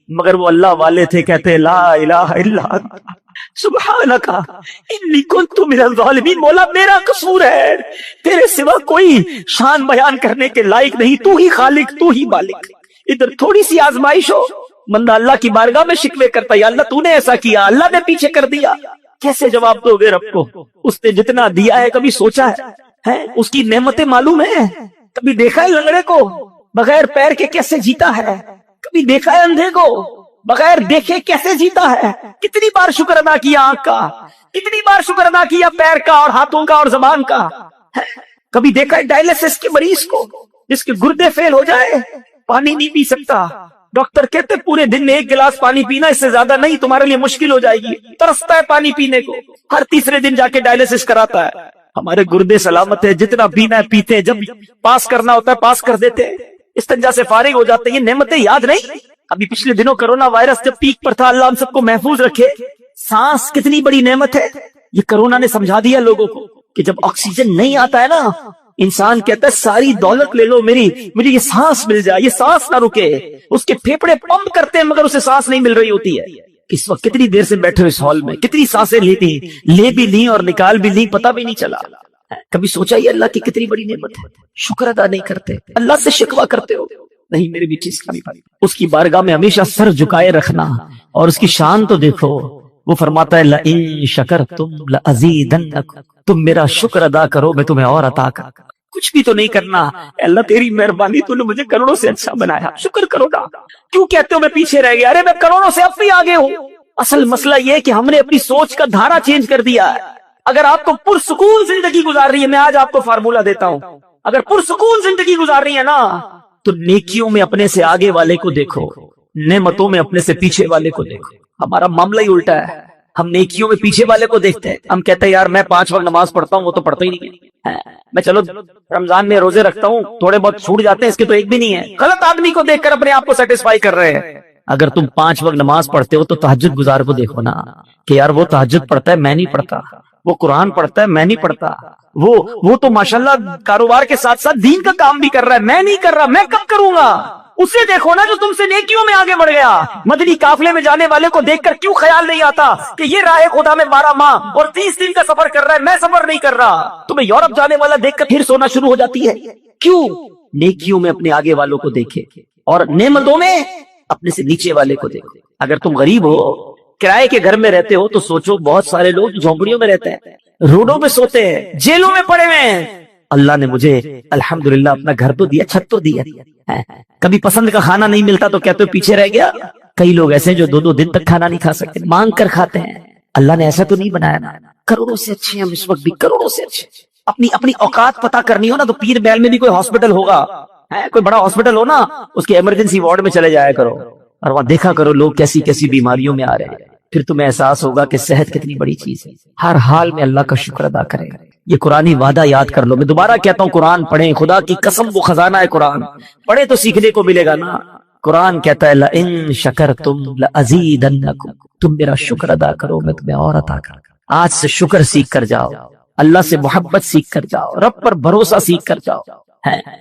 مگر وہ اللہ والے تھے، کہتے لا الہ الا انت سبحانک انی کنت من الظالمین، مولا میرا قصور ہے، تیرے سوا کوئی شان بیان کرنے کے لائق نہیں، تو ہی خالق، تو ہی مالک۔ ادھر تھوڑی سی آزمائش ہو، بندہ اللہ کی بارگاہ میں شکوے کرتا، یا اللہ تو نے ایسا کیا، اللہ نے پیچھے کر دیا، کیسے جواب دو گے رب کو؟ اس نے جتنا دیا ہے کبھی سوچا ہے؟ اس کی نعمتیں معلوم ہے؟ کبھی دیکھا ہے لنگڑے کو بغیر پیر کے کیسے جیتا ہے؟ کبھی دیکھا ہے اندھے کو بغیر دیکھے کیسے جیتا ہے؟ کتنی بار شکر ادا کیا آنکھ کا، کتنی بار شکر ادا کیا پیر کا اور ہاتھوں کا اور زبان کا؟ کبھی دیکھا ہے ڈائلیسس کے مریض کو جس کے گردے فیل ہو جائے، پانی نہیں پی سکتا، ڈاکٹر کہتے پورے دن میں 1 گلاس پانی پینا، اس سے زیادہ نہیں، تمہارے لیے مشکل ہو جائے گی، ترستا ہے پانی پینے کو، ہر تیسرے دن جا کے ڈائلیسس کراتا ہے۔ ہمارے گردے سلامت ہے، جتنا پینا ہے پیتے، جب پاس کرنا ہوتا ہے پاس کر دیتے، استنجا سے فارغ ہو جاتے ہیں۔ یہ نعمتیں یاد نہیں؟ ابھی پچھلے دنوں کرونا وائرس جب پیک پر تھا، اللہ ہم سب کو محفوظ رکھے، سانس کتنی بڑی نعمت ہے، یہ کرونا نے سمجھا دیا لوگوں کو کہ جب آکسیجن نہیں آتا ہے نا، انسان کہتا ہے ساری دولت لے لو میری، مجھے یہ سانس مل جائے، یہ سانس نہ رکے، اس کے پھیپھڑے پمپ کرتے ہیں مگر اسے سانس نہیں مل رہی ہوتی ہے۔ اس وقت کتنی دیر سے بیٹھے اس ہال میں، کتنی سانسیں لی تھی، لے بھی لی اور نکال بھی لی، پتہ بھی نہیں چلا۔ کبھی سوچا یہ اللہ کی کتنی بڑی نعمت ہے؟ شکر ادا نہیں کرتے، اللہ سے شکوہ کرتے ہو۔ نہیں میرے بیٹی اسلامی بھائی، اس کی بارگاہ میں ہمیشہ سر جھکائے رکھنا، اور اس کی شان تو دیکھو، وہ فرماتا ہے لئن شکرتم لازیدنکم، تم میرا شکر ادا کرو میں تمہیں اور عطا کروں گا۔ کچھ بھی تو نہیں کرنا، اللہ تیری مہربانی، تو نے مجھے کروڑوں سے اچھا بنایا، شکر کرو نا۔ کیوں کہتے ہو میں پیچھے رہ گیا؟ ارے میں کروڑوں سے اب بھی آگے ہوں۔ اصل مسئلہ یہ ہے کہ ہم نے اپنی سوچ کا دھارا چینج کر دیا ہے۔ اگر آپ کو پرسکون زندگی گزار رہی ہے، میں آج آپ کو فارمولہ دیتا ہوں، اگر پرسکون زندگی گزار رہی ہے نا، تو نیکیوں میں اپنے سے آگے والے کو دیکھو، نعمتوں میں اپنے سے پیچھے والے کو دیکھو۔ ہمارا معاملہ ہی الٹا ہے، ہم نیکیوں میں پیچھے والے کو دیکھتے ہیں، ہم کہتے ہیں یار میں 5 وقت نماز پڑھتا ہوں، وہ تو پڑھتا ہی نہیں ہے، میں چلو رمضان میں روزے رکھتا ہوں، تھوڑے بہت چھوٹ جاتے ہیں، اس کے تو ایک بھی نہیں ہے۔ غلط آدمی کو دیکھ کر اپنے آپ کو سیٹسفائی کر رہے ہیں۔ اگر تم 5 وقت نماز پڑھتے ہو تو تہجد گزار کو دیکھو نا، کہ یار وہ تہجد پڑھتا ہے میں نہیں پڑھتا، وہ قرآن پڑھتا ہے میں نہیں پڑھتا، وہ تو ماشاءاللہ کاروبار کے ساتھ ساتھ دین کا کام بھی کر رہا ہے، میں نہیں کر رہا، میں کب کروں گا؟ اسے دیکھو نا جو تم سے نیکیوں میں آگے بڑھ گیا۔ مدنی قافلے میں جانے والے کو دیکھ کر کیوں خیال نہیں آتا کہ یہ راہ خدا میں 12 ماہ اور 30 دن کا سفر کر رہا ہے، میں سفر نہیں کر رہا؟ تمہیں یورپ جانے والا دیکھ کر پھر سونا شروع ہو جاتی ہے، کیوں؟ نیکیوں میں اپنے آگے والوں کو دیکھے، اور نعمتوں میں اپنے سے نیچے والے کو دیکھو۔ اگر تم غریب ہو، کرائے کے گھر میں رہتے ہو، تو سوچو بہت سارے لوگ جھونپڑیوں میں رہتے ہیں، روڈوں پہ سوتے ہیں، جیلوں میں پڑے ہوئے ہیں۔ اللہ نے مجھے الحمدللہ اپنا گھر تو دیا، چھت تو دیا، کبھی پسند کا کھانا نہیں ملتا تو کہتے ہو پیچھے رہ گیا۔ کئی لوگ ایسے ہیں جو 2 دن تک کھانا نہیں کھا سکتے، مانگ کر کھاتے ہیں۔ اللہ نے ایسا تو نہیں بنایا نا، کروڑوں سے اچھے ہم اس وقت بھی، کروڑوں سے اچھے۔ اپنی اوقات پتہ کرنی ہو نا تو پیر بیل میں بھی کوئی ہاسپٹل ہوگا، کوئی بڑا ہاسپٹل ہو نا، اس کے ایمرجنسی وارڈ میں چلے جایا کرو اور وہاں دیکھا کرو لوگ کیسی کیسی بیماریوں میں آ رہے ہیں، پھر تمہیں احساس ہوگا کہ صحت کتنی بڑی چیز ہے۔ ہر حال میں اللہ کا شکر ادا کریں، یہ قرآنی وعدہ یاد کر لو۔ میں دوبارہ کہتا ہوں قرآن پڑھیں، خدا کی قسم وہ خزانہ ہے قرآن، پڑھے تو سیکھنے کو ملے گا نا۔ قرآن کہتا ہے لئن شکرتم لازیدنکم، تم میرا شکر ادا کرو میں تمہیں اور عطا کروں گا۔ آج سے شکر سیکھ کر جاؤ، اللہ سے محبت سیکھ کر جاؤ، رب پر بھروسہ سیکھ کر جاؤ۔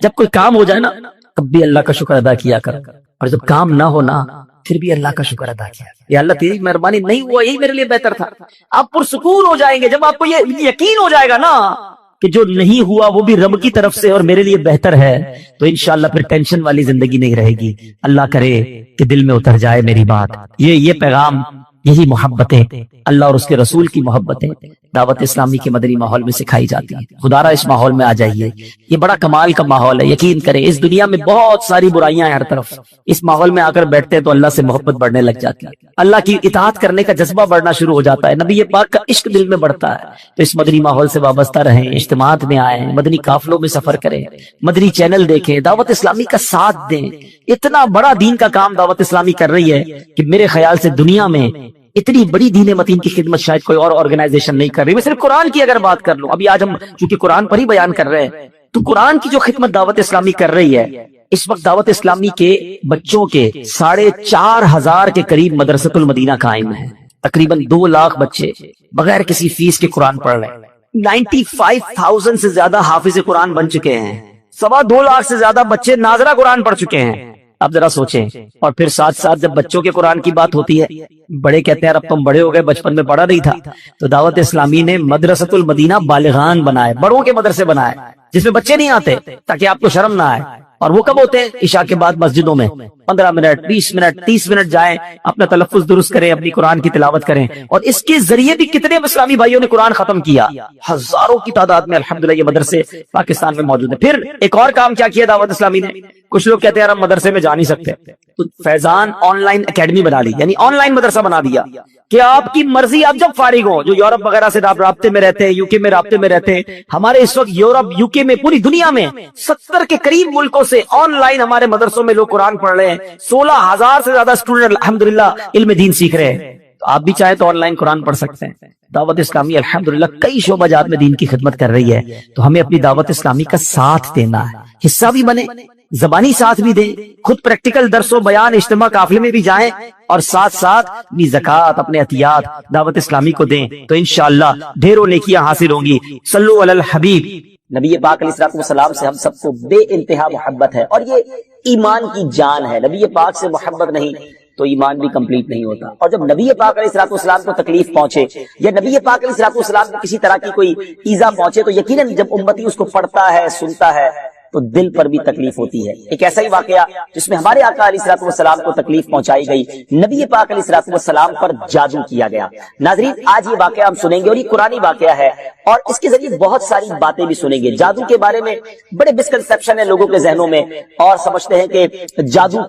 جب کوئی کام ہو جائے نا تب بھی اللہ کا شکر ادا کیا کر، اور جب کام نہ ہونا پھر بھی اللہ کا شکر ادا کیا، یا اللہ تیری مہربانی نہیں ہوا، یہی میرے لیے بہتر تھا۔ آپ پرسکون ہو جائیں گے جب آپ کو یہ یقین ہو جائے گا نا کہ جو نہیں ہوا وہ بھی رب کی طرف سے اور میرے لیے بہتر ہے، تو انشاءاللہ پھر ٹینشن والی زندگی نہیں رہے گی۔ اللہ کرے کہ دل میں اتر جائے میری بات۔ یہ پیغام، یہی محبتیں، اللہ اور اس کے رسول کی محبتیں دعوت اسلامی کے مدنی ماحول میں سکھائی جاتی ہیں۔ خدا را اس ماحول میں آ جائیے، یہ بڑا کمال کا ماحول ہے۔ یقین کریں اس دنیا میں بہت ساری برائیاں ہیں ہر طرف، اس ماحول میں آ کر بیٹھتے ہیں تو اللہ سے محبت بڑھنے لگ جاتی ہے، اللہ کی اطاعت کرنے کا جذبہ بڑھنا شروع ہو جاتا ہے، نبی پاک کا عشق دل میں بڑھتا ہے۔ تو اس مدنی ماحول سے وابستہ رہیں، اجتماعات میں آئیں، مدنی قافلوں میں سفر کریں، مدنی چینل دیکھیں، دعوت اسلامی کا ساتھ دیں۔ اتنا بڑا دین کا کام دعوت اسلامی کر رہی ہے کہ میرے خیال سے دنیا میں اتنی بڑی دین متین کی خدمت شاید کوئی اور آرگنائزیشن نہیں کر رہی۔ میں صرف قرآن کی اگر بات کر لوں، ابھی آج ہم چونکہ قرآن پر ہی بیان کر رہے ہیں، تو قرآن کی جو خدمت دعوت اسلامی کر رہی ہے، اس وقت دعوت اسلامی کے بچوں کے 4,500 کے قریب مدرسۃ المدینہ قائم ہے۔ تقریباً 2 لاکھ بچے بغیر کسی فیس کے قرآن پڑھ رہے ہیں۔ 95,000 سے زیادہ حافظ قرآن بن چکے ہیں۔ 2.25 لاکھ سے زیادہ بچے ناظرہ قرآن پڑھ چکے ہیں۔ اب ذرا سوچیں، اور پھر ساتھ ساتھ جب بچوں کے قرآن کی بات ہوتی ہے، بڑے کہتے ہیں اب تم بڑے ہو گئے، بچپن میں پڑھا نہیں تھا، تو دعوت اسلامی نے مدرسۃ المدینہ بالغان بنائے، بڑوں کے مدرسے بنائے جس میں بچے نہیں آتے تاکہ آپ کو شرم نہ آئے۔ اور وہ کب ہوتے ہیں؟ عشاء کے بعد مسجدوں میں 15 منٹ 20 منٹ 30 منٹ جائیں، اپنا تلفظ درست کریں، اپنی قرآن کی تلاوت کریں، اور اس کے ذریعے بھی کتنے اسلامی بھائیوں نے قرآن ختم کیا، ہزاروں کی تعداد میں الحمدللہ یہ مدرسے پاکستان میں موجود ہیں۔ پھر ایک اور کام کیا کیا دعوت اسلامی نے؟ کچھ لوگ کہتے ہیں یار ہم مدرسے میں جا نہیں سکتے، تو فیضان آن لائن اکیڈمی بنا لی، یعنی آن لائن مدرسہ بنا دیا کہ آپ کی مرضی، آپ جب فارغ ہوں، جو یورپ وغیرہ سے آپ رابطے میں رہتے ہیں، UK میں رابطے میں رہتے ہیں، ہمارے اس وقت یورپ UK میں پوری دنیا میں 70 کے قریب ملکوں سے آن لائن ہمارے مدرسوں میں لوگ قرآن پڑھ رہے ہیں۔ 16,000 سے زیادہ اسٹوڈنٹ الحمدللہ علم دین سیکھ رہے ہیں۔ تو آپ بھی چاہے تو آن لائن قرآن پڑھ سکتے ہیں۔ دعوت اسلامی الحمدللہ کئی شعبہ جات میں دین کی خدمت کر رہی ہے، تو ہمیں اپنی دعوت اسلامی کا ساتھ دینا ہے، حصہ بھی بنے، زبانی ساتھ بھی دیں، خود پریکٹیکل درس و بیان اجتماع قافلے میں بھی جائیں، اور ساتھ ساتھ اپنی زکوٰۃ، اپنے عطیات دعوت اسلامی کو دیں، تو انشاءاللہ ڈھیروں نیکیاں حاصل ہوں گی۔ صلو علی الحبیب۔ نبی پاک علیہ الصلوۃ والسلام سے ہم سب کو بے انتہا محبت ہے، اور یہ ایمان کی جان ہے۔ نبی پاک سے محبت نہیں تو ایمان بھی کمپلیٹ نہیں ہوتا۔ اور جب نبی پاک علیہ الصلوۃ والسلام کو تکلیف پہنچے، یا نبی پاک علیہ الصلوۃ والسلام کو کسی طرح کی کوئی ایذا پہنچے، تو یقیناً جب امتی اس کو پڑھتا ہے، سنتا ہے، تو دل پر بھی تکلیف ہوتی ہے۔ ایک ایسا ہی واقعہ جس میں ہمارے آقا علیہ الصلوۃ والسلام کو تکلیف پہنچائی گئی، نبی پاک علیہ الصلوۃ والسلام پر جادو کیا گیا۔ ناظرین آج یہ واقعہ ہم سنیں گے، اور یہ قرآنی واقعہ ہے، اور اس کے ذریعے بہت ساری باتیں بھی سنیں گے۔ جادو کے بارے میں بڑے مسکنسپشن ہیں لوگوں کے ذہنوں میں، اور سمجھتے ہیں کہ جادو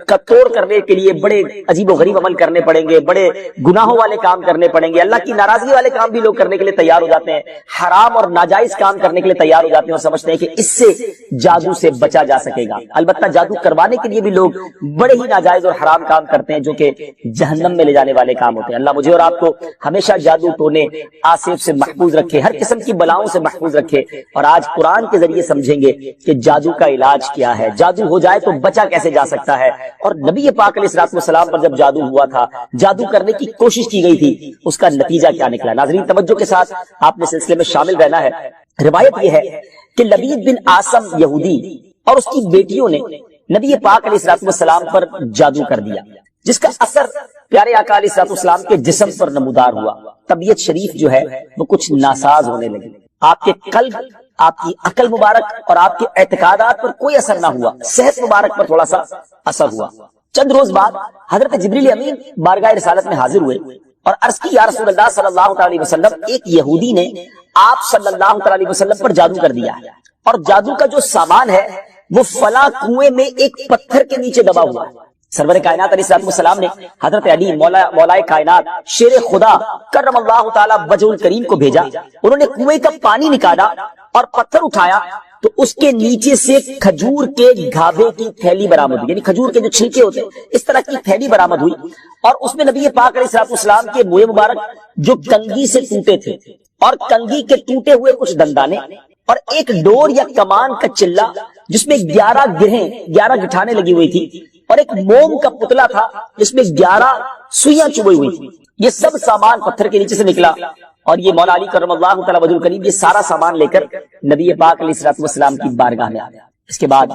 کا توڑ کرنے کے لیے بڑے عجیب و غریب عمل کرنے پڑیں گے، بڑے گناہوں والے کام کرنے پڑیں گے، اللہ کی ناراضگی والے کام بھی لوگ کرنے کے لیے تیار ہو جاتے ہیں، حرام اور ناجائز کام کرنے کے لیے تیار ہو جاتے ہیں، اور سمجھتے ہیں کہ اس سے جادو سے بچا جا سکے گا۔ البتہ جادو کروانے کے لیے بھی لوگ بڑے ہی ناجائز اور حرام کام کرتے ہیں، جو کہ جہنم میں لے جانے والے کام ہوتے ہیں۔ اللہ مجھے اور آپ کو ہمیشہ جادو ٹونے آصف سے محفوظ رکھے، ہر قسم کی بلاؤں سے محفوظ رکھے، اور آج قرآن کے ذریعے سمجھیں گے کہ جادو کا علاج کیا ہے، جادو ہو جائے تو بچا کیسے جا سکتا ہے، اور نبی پاک علیہ الصلوۃ والسلام پر جب جادو ہوا تھا، جادو کرنے کی کوشش کی گئی تھی، اس کا نتیجہ کیا نکلا۔ ناظرین توجہ کے ساتھ آپ نے سلسلے میں شامل رہنا ہے۔ روایت یہ ہے کہ لبید بن عاصم یہودی اور اس کی بیٹیوں نے نبی پاک علیہ الصلوۃ والسلام پر جادو کر دیا، جس کا اثر پیارے آقا علیہ الصلوۃ والسلام کے جسم پر نمودار ہوا۔ طبیعت شریف جو ہے وہ کچھ ناساز ہونے لگی، آپ کے قلب، آپ کی عقل مبارک اور آپ کے اعتقادات پر کوئی اثر نہ ہوا، صحت مبارک پر تھوڑا سا اثر ہوا۔ چند روز بعد حضرت جبریل امین بارگاہ رسالت میں حاضر ہوئے اور عرض کی، یا رسول اللہ صلی اللہ علیہ وسلم، ایک یہودی نے آپ صلی اللہ علیہ وسلم پر جادو کر دیا ہے، اور جادو کا جو سامان ہے وہ فلاں کنویں میں ایک پتھر کے نیچے دبا ہوا ہے۔ سرور کائنات علیہ الصلوۃ والسلام نے حضرت علی مولائے کائنات شیر خدا کرم اللہ تعالی وجہ الکریم کو بھیجا، انہوں نے کنویں کا پانی نکالا اور پتھر اٹھایا، تو اس کے نیچے سے کھجور کے گھابے کی تھیلی برآمد ہوئی، یعنی کھجور کے جو چھلکے ہوتے ہیں اس طرح کی تھیلی برآمد ہوئی، اور اس میں نبی پاک علیہ الصلوۃ والسلام کے منہ مبارک جو کنگھی سے ٹوٹے تھے، اور کنگھی کے ٹوٹے ہوئے کچھ دندانے، اور ایک ڈور یا کمان کا چلہ جس میں 11 گٹھانے لگی ہوئی تھی، اور ایک موم کا پتلا تھا جس میں 11 سوئیاں چبھی ہوئی تھی۔ یہ سب سامان پتھر کے نیچے سے نکلا، اور یہ مولا علی کرم اللہ تعالی وجہ الکریم یہ سارا سامان لے کر نبی پاک علیہ الصلوۃ والسلام کی بارگاہ میں آ گیا۔ اس کے بعد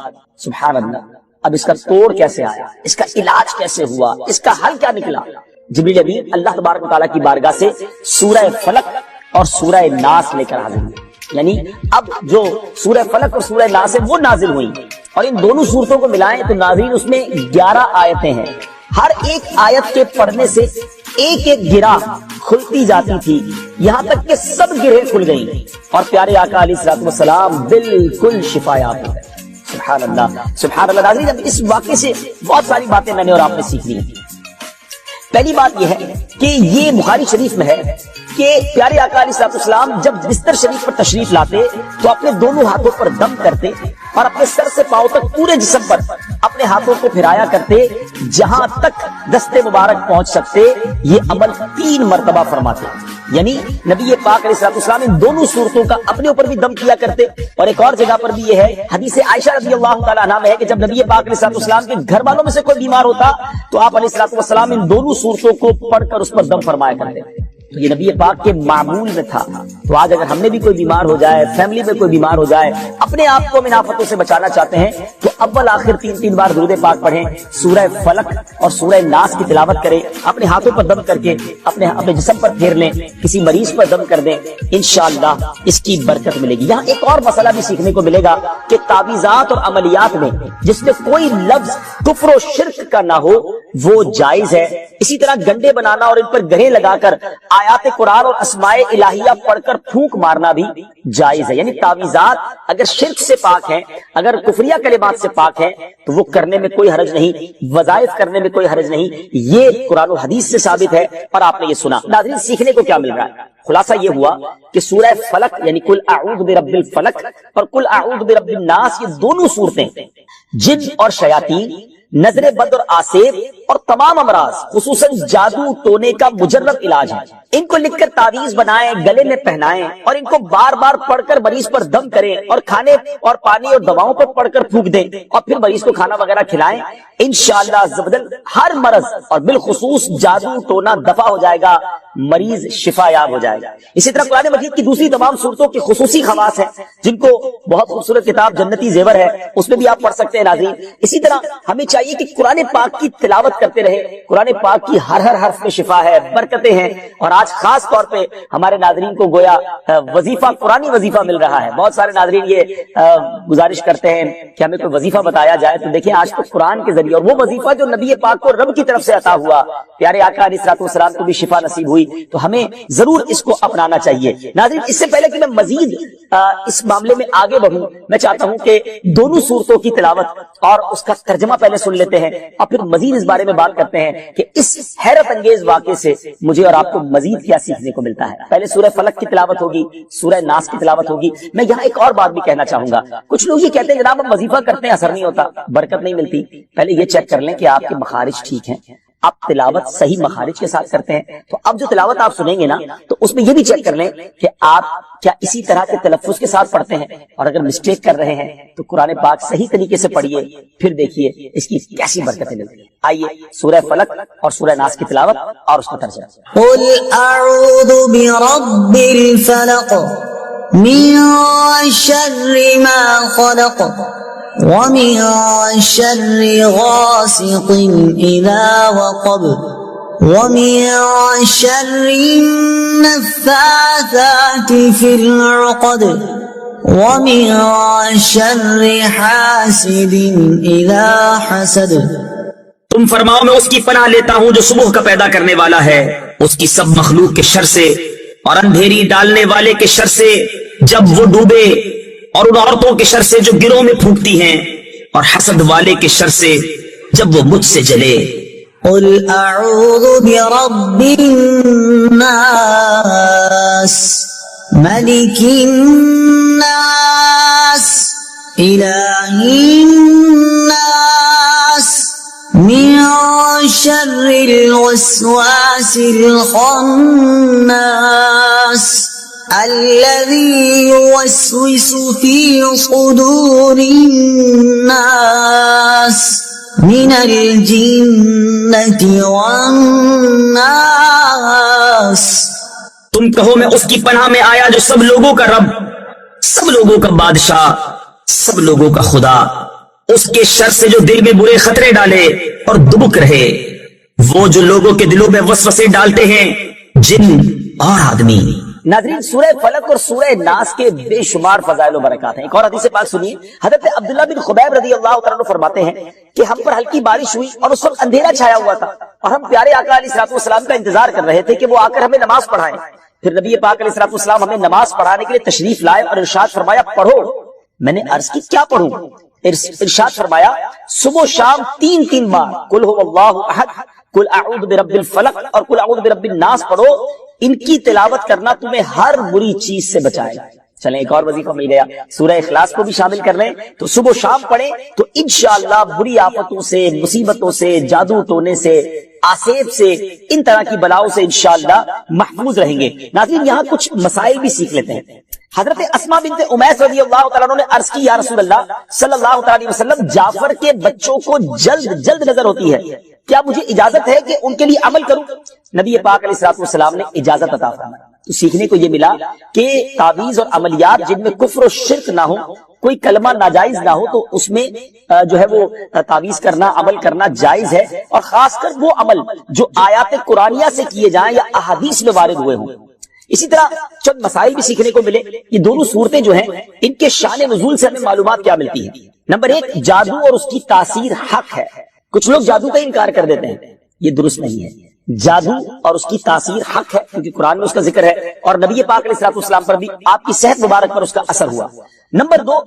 سبحان اللہ، اب اس کا توڑ کیسے آیا، اس کا علاج کیسے ہوا، اس کا حل کیا نکلا؟ جبریل امین اللہ تبارک و تعالیٰ کی بارگاہ سے سورہ فلق اور سورہ ناس لے کر حاضر ہوئے، یعنی اب جو سورہ فلق اور سورہ ناس ہے وہ نازل ہوئی، اور ان دونوں صورتوں کو ملائیں تو ناظرین اس میں 11 آیتیں ہیں، ہر ایک آیت کے پڑھنے سے ایک ایک گرہ کھلتی جاتی تھی، یہاں تک کہ سب گرہیں کھل گئیں اور پیارے آقا علیہ الصلوۃ والسلام بالکل شفایاب ہو گئے۔ سبحان اللہ سبحان اللہ۔ ناظرین اب اس واقعے سے بہت ساری باتیں میں نے اور آپ نے سیکھنی ہیں۔ پہلی بات یہ ہے کہ یہ بخاری شریف میں ہے کہ پیارے آقا علیہ الصلوۃ والسلام جب بستر شریف پر تشریف لاتے تو اپنے دونوں ہاتھوں پر دم کرتے اور اپنے سر سے پاؤں تک پورے جسم پر اپنے ہاتھوں کو پھرایا کرتے، جہاں تک دست مبارک پہنچ سکتے یہ عمل 3 مرتبہ فرماتے، یعنی نبی پاک علیہ الصلوۃ والسلام ان دونوں صورتوں کا اپنے اوپر بھی دم کیا کرتے۔ اور ایک اور جگہ پر بھی یہ ہے، حدیث عائشہ رضی اللہ تعالیٰ عنہا میں ہے کہ جب نبی پاک علیہ الصلوۃ والسلام کے گھر والوں میں سے کوئی بیمار ہوتا تو آپ علیہ الصلوۃ والسلام ان دونوں صورتوں کو پڑھ کر اس پر دم فرمایا کرتے۔ تو یہ نبی پاک کے معمول میں تھا۔ تو آج اگر ہم نے بھی کوئی بیمار ہو جائے، فیملی میں کوئی بیمار ہو جائے، اپنے آپ کو ان آفتوں سے بچانا چاہتے ہیں تو اول آخر 3 بار درود پاک پڑھیں، سورہ فلق اور سورہ ناس کی تلاوت کریں، اپنے ہاتھوں پر دم کر کے اپنے جسم پر پھیر لیں، کسی مریض پر دم کر دیں، انشاءاللہ اس کی برکت ملے گی۔ یہاں ایک اور مسئلہ بھی سیکھنے کو ملے گا کہ تعویذات اور عملیات میں جس میں کوئی لفظ کفر و شرک کا نہ ہو وہ جائز ہے، اسی طرح گنڈے بنانا اور ان پر گرہیں لگا کر آیات قرآن اور اسماء الہیہ پڑھ کر پھونک مارنا بھی جائز ہے۔ یعنی تعویذات اگر شرک سے پاک ہیں، اگر کفریہ کلمات سے پاک ہیں تو وہ کرنے میں کوئی حرج نہیں، وظائف کرنے میں کوئی حرج نہیں، یہ قرآن و حدیث سے ثابت ہے اور آپ نے یہ سنا۔ ناظرین سیکھنے کو کیا مل رہا ہے؟ خلاصہ یہ ہوا کہ سورہ فلق یعنی قل اعوذ برب الفلق اور قل اعوذ برب الناس، یہ دونوں صورتیں جن اور شیاطین، نظر بد اور آسیب اور تمام امراض خصوصاً جادو ٹونے کا مجرب علاج ہے۔ ان کو لکھ کر تعویذ بنائیں، گلے میں پہنائیں اور ان کو بار بار پڑھ کر مریض پر دم کریں اور کھانے اور پانی اور دواؤں پر پڑھ کر پھونک دیں اور پھر مریض کو کھانا وغیرہ کھلائیں، انشاءاللہ عز و جل ہر مرض اور بالخصوص جادو ٹونا دفع ہو جائے گا، مریض شفا یاب ہو جائے گا۔ اسی طرح قرآن مجید کی دوسری تمام صورتوں کی خصوصی خواص ہیں جن کو بہت خوبصورت کتاب جنتی زیور ہے اس میں بھی آپ پڑھ سکتے ہیں ناظرین۔ اسی طرح ہمیں چاہیے کہ قرآن پاک کی تلاوت کرتے رہے، قرآن پاک کی ہر حرف میں شفا ہے، برکتیں ہیں، اور آج خاص طور پہ ہمارے ناظرین کو گویا وظیفہ، قرآنی وظیفہ مل رہا ہے۔ بہت سارے ناظرین یہ گزارش کرتے ہیں کہ ہمیں کوئی وظیفہ بتایا جائے، تو دیکھیں آج تو قرآن کے ذریعے، اور وہ وظیفہ جو نبی پاک کو رب کی طرف سے عطا ہوا، پیارے آقا علیہ الصلوۃ والسلام کو بھی شفا نصیب ہوئی، تو ہمیں ضرور اس کو اپنانا چاہیے۔ ناظرین اس سے پہلے کہ میں مزید اس معاملے میں آگے بڑھوں، میں چاہتا ہوں کہ دونوں صورتوں کی تلاوت اور اس کا ترجمہ پہلے سن لیتے ہیں اور پھر مزید اس بارے میں بات کرتے ہیں کہ اس حیرت انگیز واقعے سے مجھے اور آپ کو مزید کیا سیکھنے کو ملتا ہے۔ پہلے سورہ فلق کی تلاوت ہوگی، سورہ ناس کی تلاوت ہوگی۔ میں یہاں ایک اور بات بھی کہنا چاہوں گا، کچھ لوگ یہ کہتے ہیں جناب ہم وظیفہ کرتے ہیں اثر نہیں ہوتا، برکت نہیں ملتی۔ پہلے یہ چیک کر لیں کہ آپ کے مخارج ٹھیک ہیں، آپ تلاوت صحیح مخارج کے ساتھ کرتے ہیں۔ تو اب جو تلاوت آپ سنیں گے نا تو اس میں یہ بھی چیک کر لیں کہ آپ کیا اسی طرح کے تلفظ کے ساتھ پڑھتے ہیں، اور اگر مسٹیک کر رہے ہیں تو قرآن پاک صحیح طریقے سے پڑھیے، پھر دیکھیے اس کی کیسی برکتیں ملتی ہیں۔ آئیے سورہ فلق اور سورہ ناس کی تلاوت اور اس کا ترجمہ۔ قل اعوذ برب الفلق من شر ما خلق ومن شر غاسق اذا وقب ومن شر النفاثات في العقد ومن شر حاسد اذا حسد۔ تم فرماؤ میں اس کی پناہ لیتا ہوں جو صبح کا پیدا کرنے والا ہے، اس کی سب مخلوق کے شر سے، اور اندھیری ڈالنے والے کے شر سے جب وہ ڈوبے، اور ان عورتوں کے شر سے جو گروہ میں پھونکتی ہیں، اور حسد والے کے شر سے جب وہ مجھ سے جلے۔ قل اعوذ برب الناس ملک الناس الہ الناس من شر الوسواس الخناس الذي يوسوس في صدور الناس من الجنة والناس۔ تم کہو میں اس کی پناہ میں آیا جو سب لوگوں کا رب، سب لوگوں کا بادشاہ، سب لوگوں کا خدا، اس کے شر سے جو دل میں برے خطرے ڈالے اور دبک رہے، وہ جو لوگوں کے دلوں میں وسوسے ڈالتے ہیں، جن اور آدمی۔ ناظرین، سورہ فلق اور سورہ ناس کے بے شمار فضائل و برکات ہیں۔ ایک اور حدیث پاک سنیے، حضرت عبداللہ بن خبیب رضی اللہ تعالیٰ عنہ فرماتے ہیں کہ ہم پر ہلکی بارش ہوئی اور اس وقت اندھیرا چھایا ہوا تھا، اور ہم پیارے آقا علیہ الصلوۃ والسلام کا انتظار کر رہے تھے کہ وہ آ کر ہمیں نماز پڑھائیں۔ پھر نبی پاک علیہ الصلوۃ والسلام ہمیں نماز پڑھانے کے لیے تشریف لائے اور ارشاد فرمایا پڑھو۔ میں نے عرض کی کیا پڑھوں؟ ارشاد فرمایا صبح و شام 3 بار قل هو اللہ احد، قل اعوذ برب الفلق اور قل اعوذ برب الناس پڑھو، ان کی تلاوت کرنا تمہیں ہر بری چیز سے بچائے گا۔ چلیں ایک اور وظیفہ مل گیا، سورہ اخلاص کو بھی شامل کر لیں تو صبح و شام پڑھیں تو انشاءاللہ بری آفتوں سے، مصیبتوں سے، جادو ٹونے سے، آسیب سے، ان طرح کی بلاؤں سے انشاءاللہ محفوظ رہیں گے۔ ناظرین، یہاں کچھ مسائل بھی سیکھ لیتے ہیں۔ حضرت اسماء بنت امیس رضی اللہ تعالیٰ عنہ نے عرض کی یا رسول اللہ صلی اللہ تعالیٰ علیہ وسلم، جعفر کے بچوں کو جلد نظر ہوتی ہے، کیا مجھے اجازت ہے کہ ان کے لیے عمل کروں؟ نبی پاک علیہ الصلوۃ والسلام نے اجازت عطا فرمائی۔ تو سیکھنے کو یہ ملا کہ تعویذ اور عملیات جن میں کفر و شرک نہ ہو، کوئی کلمہ ناجائز نہ ہو، تو اس میں جو ہے وہ تعویذ کرنا، عمل کرنا جائز ہے، اور خاص کر وہ عمل جو آیات قرآنیہ سے کیے جائیں یا احادیث میں وارد ہوئے ہوں۔ اسی طرح چند مسائل بھی سیکھنے کو ملے۔ یہ دونوں صورتیں جو ہیں ان کے شان نزول سے ہمیں معلومات کیا ملتی ہیں۔ نمبر 1، جادو اور اس کی تاثیر حق ہے۔ کچھ لوگ جادو کا انکار کر دیتے ہیں، یہ درست نہیں ہے۔ جادو اور اس کی تاثیر حق ہے کیونکہ قرآن میں اس کا ذکر ہے، اور نبی پاک علیہ الصلوۃ والسلام پر بھی آپ کی صحت مبارک پر اس کا اثر ہوا۔ نمبر 2،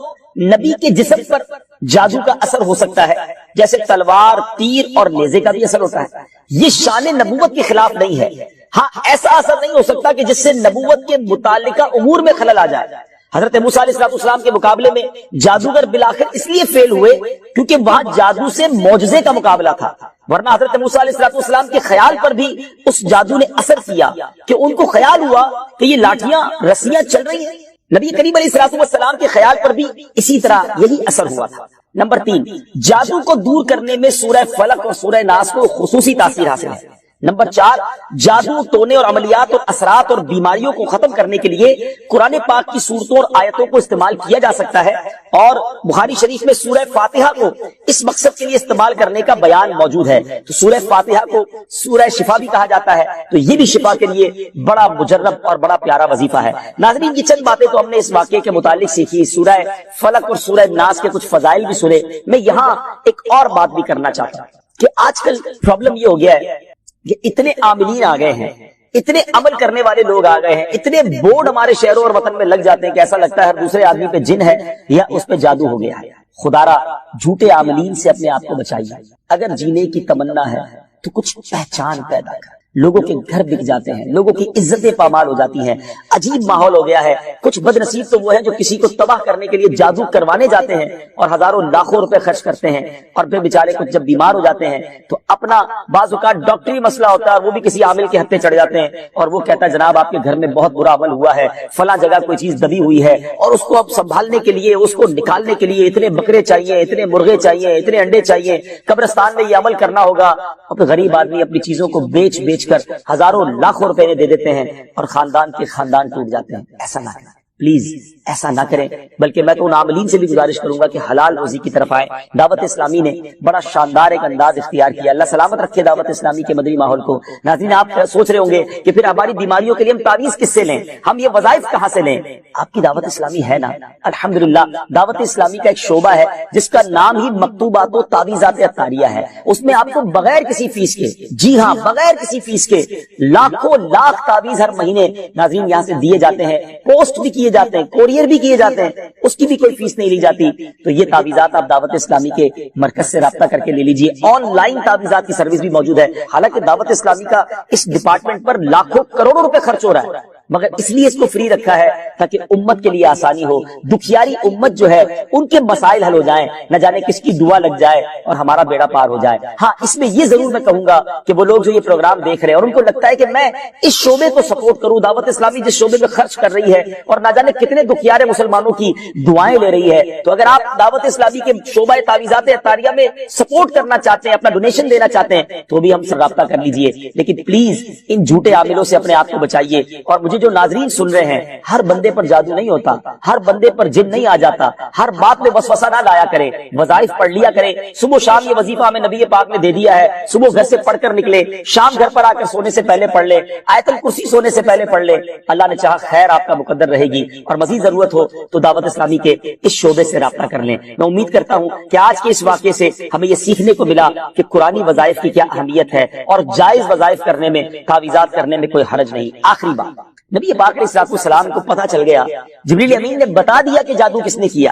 نبی کے جسم پر جادو کا اثر ہو سکتا ہے، جیسے تلوار، تیر اور نیزے کا بھی اثر ہوتا ہے۔ یہ شان نبوت کے خلاف نہیں ہے۔ ہاں، ایسا اثر نہیں ہو سکتا کہ جس سے نبوت کے متعلقہ امور میں خلل آ جائے۔ حضرت موسیٰ علیہ السلام کے مقابلے میں جادوگر بالآخر اس لیے فیل ہوئے کیونکہ وہاں جادو سے معجزے کا مقابلہ تھا، ورنہ حضرت موسیٰ علیہ السلام کے خیال پر بھی اس جادو نے اثر کیا کہ ان کو خیال ہوا کہ یہ لاٹھیاں، رسیاں چل رہی ہیں۔ نبی کریم علیہ السلام کے خیال پر بھی اسی طرح یہی اثر ہوا تھا۔ نمبر 3، جادو کو دور کرنے میں سورہ فلق اور سورہ ناس کو خصوصی تاثیر حاصل ہے۔ نمبر 4، جادو ٹونے اور عملیات اور اثرات اور بیماریوں کو ختم کرنے کے لیے قرآن پاک کی صورتوں اور آیتوں کو استعمال کیا جا سکتا ہے، اور بخاری شریف میں سورہ فاتحہ کو اس مقصد کے لیے استعمال کرنے کا بیان موجود ہے۔ تو سورہ فاتحہ کو سورہ شفا بھی کہا جاتا ہے، تو یہ بھی شفا کے لیے بڑا مجرب اور بڑا پیارا وظیفہ ہے۔ ناظرین، یہ چند باتیں تو ہم نے اس واقعے کے متعلق سیکھی، سورہ فلق اور سورہ ناس کے کچھ فضائل بھی سنے۔ میں یہاں ایک اور بات بھی کرنا چاہتا ہوں کہ آج کل پرابلم یہ ہو گیا ہے کہ اتنے عاملین آ گئے ہیں، اتنے عمل کرنے والے لوگ آ گئے ہیں، اتنے بورڈ ہمارے شہروں اور وطن میں لگ جاتے ہیں کہ ایسا لگتا ہے ہر دوسرے آدمی پہ جن ہے یا اس پہ جادو ہو گیا ہے۔ خدا را جھوٹے عاملین سے اپنے آپ کو بچائیے۔ اگر جینے کی تمنا ہے تو کچھ پہچان پیدا کر۔ لوگوں کے گھر بک جاتے ہیں، لوگوں کی عزتیں پامال ہو جاتی ہیں، عجیب ماحول ہو گیا ہے۔ کچھ بد نصیب تو وہ ہیں جو کسی کو تباہ کرنے کے لیے جادو کروانے جاتے ہیں اور ہزاروں لاکھوں روپے خرچ کرتے ہیں، اور پھر بیچارے کچھ جب بیمار ہو جاتے ہیں تو اپنا بعض اوقات ڈاکٹری مسئلہ ہوتا ہے، وہ بھی کسی عامل کے ہتھے چڑھ جاتے ہیں، اور وہ کہتا ہے جناب آپ کے گھر میں بہت برا عمل ہوا ہے، فلاں جگہ کوئی چیز دبی ہوئی ہے، اور اس کو اب سنبھالنے کے لیے، اس کو نکالنے کے لیے اتنے بکرے چاہیے، اتنے مرغے چاہیے، اتنے انڈے چاہیے، قبرستان میں یہ عمل کرنا ہوگا۔ اب غریب آدمی اپنی چیزوں کو بیچ کر ہزاروں لاکھوں روپے دے دیتے ہیں اور خاندان کے خاندان ٹوٹ جاتے ہیں۔ ایسا نہ کریں، پلیز ایسا نہ کریں، بلکہ میں تو ان عاملین سے بھی گزارش کروں گا کہ حلال روزی کی طرف آئیں۔ دعوت اسلامی نے بڑا شاندار ایک انداز اختیار کیا، اللہ سلامت رکھے دعوت اسلامی کے مدنی ماحول کو۔ ناظرین، آپ سوچ رہے ہوں گے کہ پھر ہماری بیماریوں کے لیے ہم تعویذ کس سے لیں، ہم یہ وظائف کہاں سے لیں؟ آپ کی دعوت اسلامی ہے نا، الحمدللہ۔ دعوت اسلامی کا ایک شعبہ ہے جس کا نام ہی مکتوبات و تعویذات عطاریہ ہے۔ اس میں آپ کو بغیر کسی فیس کے، جی ہاں بغیر کسی فیس کے، لاکھوں لاکھ تعویذ ہر مہینے ناظرین یہاں سے دیے جاتے ہیں، پوسٹ بھی کیے جاتے ہیں، کوریئر بھی کیے جاتے ہیں، اس کی بھی کوئی فیس نہیں لی جاتی۔ تو یہ تعویذات آپ دعوت اسلامی کے مرکز سے رابطہ کر کے لے لیجئے۔ آن لائن تعویذات کی سروس بھی موجود ہے، حالانکہ دعوت اسلامی کا اس ڈپارٹمنٹ پر لاکھوں کروڑوں روپے خرچ ہو رہا ہے، مگر اس لیے اس کو فری رکھا ہے تاکہ امت کے لیے آسانی ہو، دکھیاری امت جو ہے ان کے مسائل حل ہو جائیں، نہ جانے کس کی دعا لگ جائے اور ہمارا بیڑا پار ہو جائے۔ ہاں، اس میں یہ ضرور میں کہوں گا کہ وہ لوگ جو یہ پروگرام دیکھ رہے ہیں اور ان کو لگتا ہے کہ میں اس شعبے کو سپورٹ کروں، دعوت اسلامی جس شعبے میں خرچ کر رہی ہے اور نہ جانے کتنے دکھیارے مسلمانوں کی دعائیں لے رہی ہے، تو اگر آپ دعوت اسلامی کے شعبہ تعویذات عطاریہ میں سپورٹ کرنا چاہتے ہیں، اپنا ڈونیشن دینا چاہتے ہیں، تو بھی ہم سے رابطہ کر لیجئے، لیکن پلیز ان جھوٹے عاملوں سے اپنے آپ کو بچائیے۔ اور مجھے یہ جو ناظرین سن رہے ہیں، ہر بندے پر جادو نہیں ہوتا، ہر بندے پر جن نہیں آ جاتا، ہر بات میں وسوسہ نہ لایا کرے، وظائف پڑھ لیا کرے، صبح شام یہ وظیفہ ہمیں نبی پاک نے دے دیا ہے، صبح گھر سے پڑھ کر نکلے، شام گھر پر آ کر سونے سے پہلے پڑھ لے، آیت الکرسی سونے سے پہلے پڑھ لے، اللہ نے چاہا خیر آپ کا مقدر رہے گی، اور مزید ضرورت ہو تو دعوت اسلامی کے اس شعبے سے رابطہ کر لیں۔ میں امید کرتا ہوں کہ آج کے اس واقعے سے ہمیں یہ سیکھنے کو ملا کہ قرآنی وظائف کی کیا اہمیت ہے، اور جائز وظائف کرنے میں، تعویذات کرنے میں کوئی حرج نہیں۔ آخری بات، نبی پاک علیہ السلام کو پتہ چل گیا، جبریل امین نے بتا دیا کہ جادو کس نے کیا،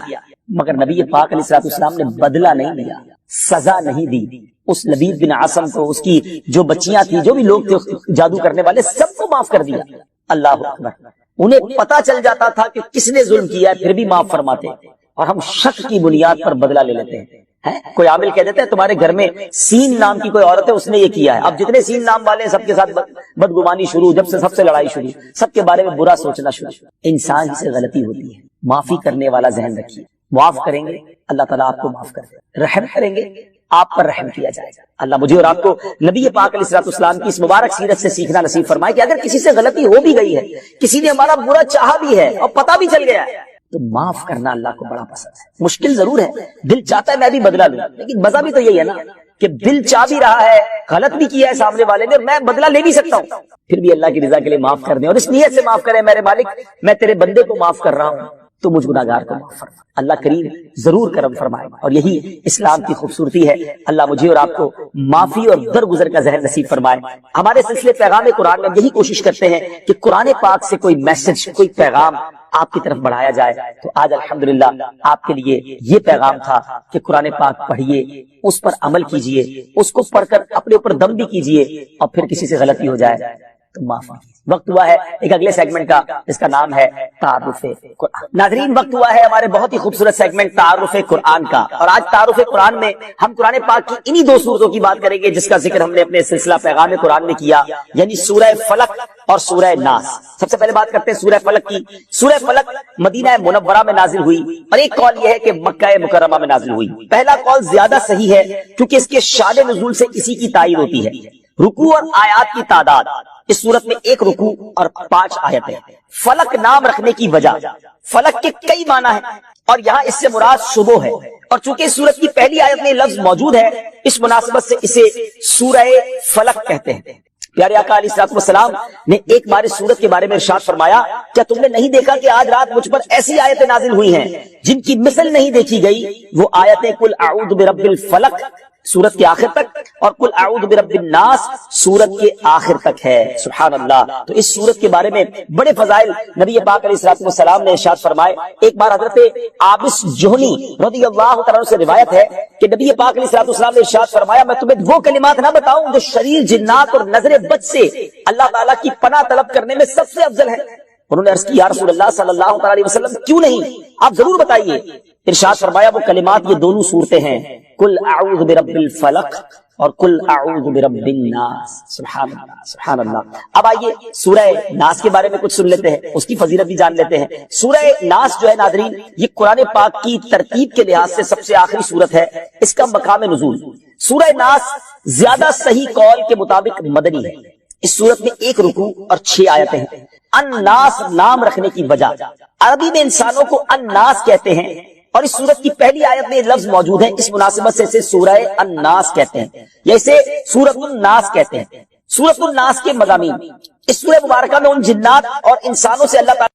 مگر نبی پاک علیہ السلام نے بدلہ نہیں لیا، سزا نہیں دی۔ اس لبید بن عاصم کو، اس کی جو بچیاں تھیں، جو بھی لوگ تھے جادو کرنے والے، سب کو معاف کر دیا۔ اللہ اکبر! انہیں پتا چل جاتا تھا کہ کس نے ظلم کیا ہے، پھر بھی معاف فرماتے، اور ہم شک کی بنیاد پر بدلہ لے لیتے ہیں۔ کوئی عامل کہہ دیتا ہے تمہارے گھر میں سین نام کی کوئی عورت ہے، اس نے یہ کیا ہے، اب جتنے سین نام والے ہیں سب کے ساتھ بدگمانی شروع، جب سے سب سے لڑائی شروع، سب کے بارے میں برا سوچنا شروع۔ انسان ہی سے غلطی ہوتی ہے، معافی کرنے والا ذہن رکھیے، معاف کریں گے اللہ تعالیٰ آپ کو معاف کر دے، رحم کریں گے آپ پر رحم کیا جائے گا۔ اللہ مجھے اور آپ کو نبی پاک علیہ السلام کی اس مبارک سیرت سے سیکھنا نصیب فرمائے کہ اگر کسی سے غلطی ہو بھی گئی ہے، کسی نے ہمارا برا چاہا بھی ہے اور پتہ بھی چل گیا ہے، تو معاف کرنا اللہ کو بڑا پسند ہے۔ مشکل ضرور ہے، دل چاہتا ہے میں بھی بدلہ لوں، لیکن مزہ بھی تو یہی ہے نا کہ دل چاہ بھی رہا ہے، غلط بھی کیا ہے سامنے والے نے، میں بدلہ لے بھی سکتا ہوں، پھر بھی اللہ کی رضا کے لیے معاف کر دیں، اور اس نیت سے معاف کریں، میرے مالک میں تیرے بندے کو معاف کر رہا ہوں تو مجھ گناہگار کو معاف فرما۔ اللہ کریم ضرور کرم فرمائے، اور یہی اسلام کی خوبصورتی ہے۔ اللہ مجھے اور آپ کو معافی اور درگزر کا ذہن نصیب فرمائے۔ ہمارے سلسلے پیغام قرآن میں یہی کوشش کرتے ہیں کہ قرآن پاک سے کوئی میسج، کوئی پیغام آپ کی طرف بڑھایا جائے، تو آج الحمدللہ آپ کے لیے یہ پیغام تھا کہ قرآن پاک پڑھیے، اس پر عمل کیجئے، اس کو پڑھ کر اپنے اوپر دم بھی کیجئے، اور پھر کسی سے غلطی ہو جائے تو معاف کیجیے۔ وقت ہوا ہے ایک اگلے سیگمنٹ کا، جس کا نام ہے تعارف قرآن۔ ناظرین، وقت ہوا ہے ہمارے بہت ہی خوبصورت سیگمنٹ تعارف قرآن کا، اور آج تعارف قرآن میں ہم قرآن پاک کی انہی دو سورتوں کی بات کریں گے جس کا ذکر ہم نے اپنے سلسلہ پیغام قرآن میں کیا، یعنی سورہ فلق اور سورہ ناس۔ سب سے پہلے بات کرتے ہیں سورہ فلق کی۔ سورہ فلق مدینہ منورہ میں نازل ہوئی، اور ایک قول یہ ہے کہ مکہ مکرمہ میں نازل ہوئی۔ پہلا قول زیادہ صحیح ہے کیونکہ اس کے شان نزول سے اسی کی تائید ہوتی ہے۔ رکوع اور آیات کی تعداد، اس صورت میں 1 رکوع اور 5 آیتیں۔ فلق نام رکھنے کی وجہ، فلق کے کئی معنی ہیں، اور یہاں اس سے مراد صبح ہے، اور چونکہ اس صورت کی پہلی آیت میں لفظ موجود ہے، اس مناسبت سے اسے سورہ فلق کہتے ہیں۔ پیارے آقا علیہ السلام نے ایک بار اس سورت کے بارے میں ارشاد فرمایا، کیا تم نے نہیں دیکھا کہ آج رات مجھ پر ایسی آیتیں نازل ہوئی ہیں جن کی مثل نہیں دیکھی گئی؟ وہ آیتیں قل اعوذ برب الفلق سورت کے آخر تک، اور قل اعوذ برب الناس سورت کے آخر تک ہے۔ سبحان اللہ! تو اس سورت کے بارے میں بڑے فضائل نبی پاک علیہ السلام نے ارشاد فرمائے۔ ایک بار حضرت عابس جوہنی رضی اللہ تعالیٰ عنہ سے روایت ہے کہ نبی پاک علیہ السلام نے ارشاد فرمایا، میں تمہیں وہ کلمات نہ بتاؤں جو شریر، جنات اور نظر بد سے اللہ تعالیٰ کی پناہ طلب کرنے میں سب سے افضل ہے۔ انہوں نے عرض کی، یا رسول اللہ صلی اللہ علیہ وسلم کیوں نہیں، آپ ضرور بتائیے۔ ارشاد فرمایا وہ کلمات یہ دونوں صورتیں ہیں، قل اعوذ برب الفلق اور قل اعوذ برب الناس۔ سبحان اللہ، سبحان اللہ۔ اب آئیے سورہ ناس کے بارے میں کچھ سن لیتے ہیں، اس کی فضیلت بھی جان لیتے ہیں۔ سورہ ناس جو ہے ناظرین، یہ قرآن پاک کی ترتیب کے لحاظ سے سب سے آخری سورت ہے۔ اس کا مقام نزول، سورہ ناس زیادہ صحیح قول کے مطابق مدنی ہے۔ اس سورت میں 1 رکوع اور 6 آیتیں ہیں۔ الناس نام رکھنے کی وجہ، عربی میں انسانوں کو الناس کہتے ہیں، اور اس سورت کی پہلی آیت میں لفظ موجود ہے، اس مناسبت سے اسے سورہ الناس کہتے ہیں، یا اسے سورۃ الناس کہتے ہیں۔ سورۃ الناس کے مضامین، اس سورہ مبارکہ میں ان جنات اور انسانوں سے اللہ تعالیٰ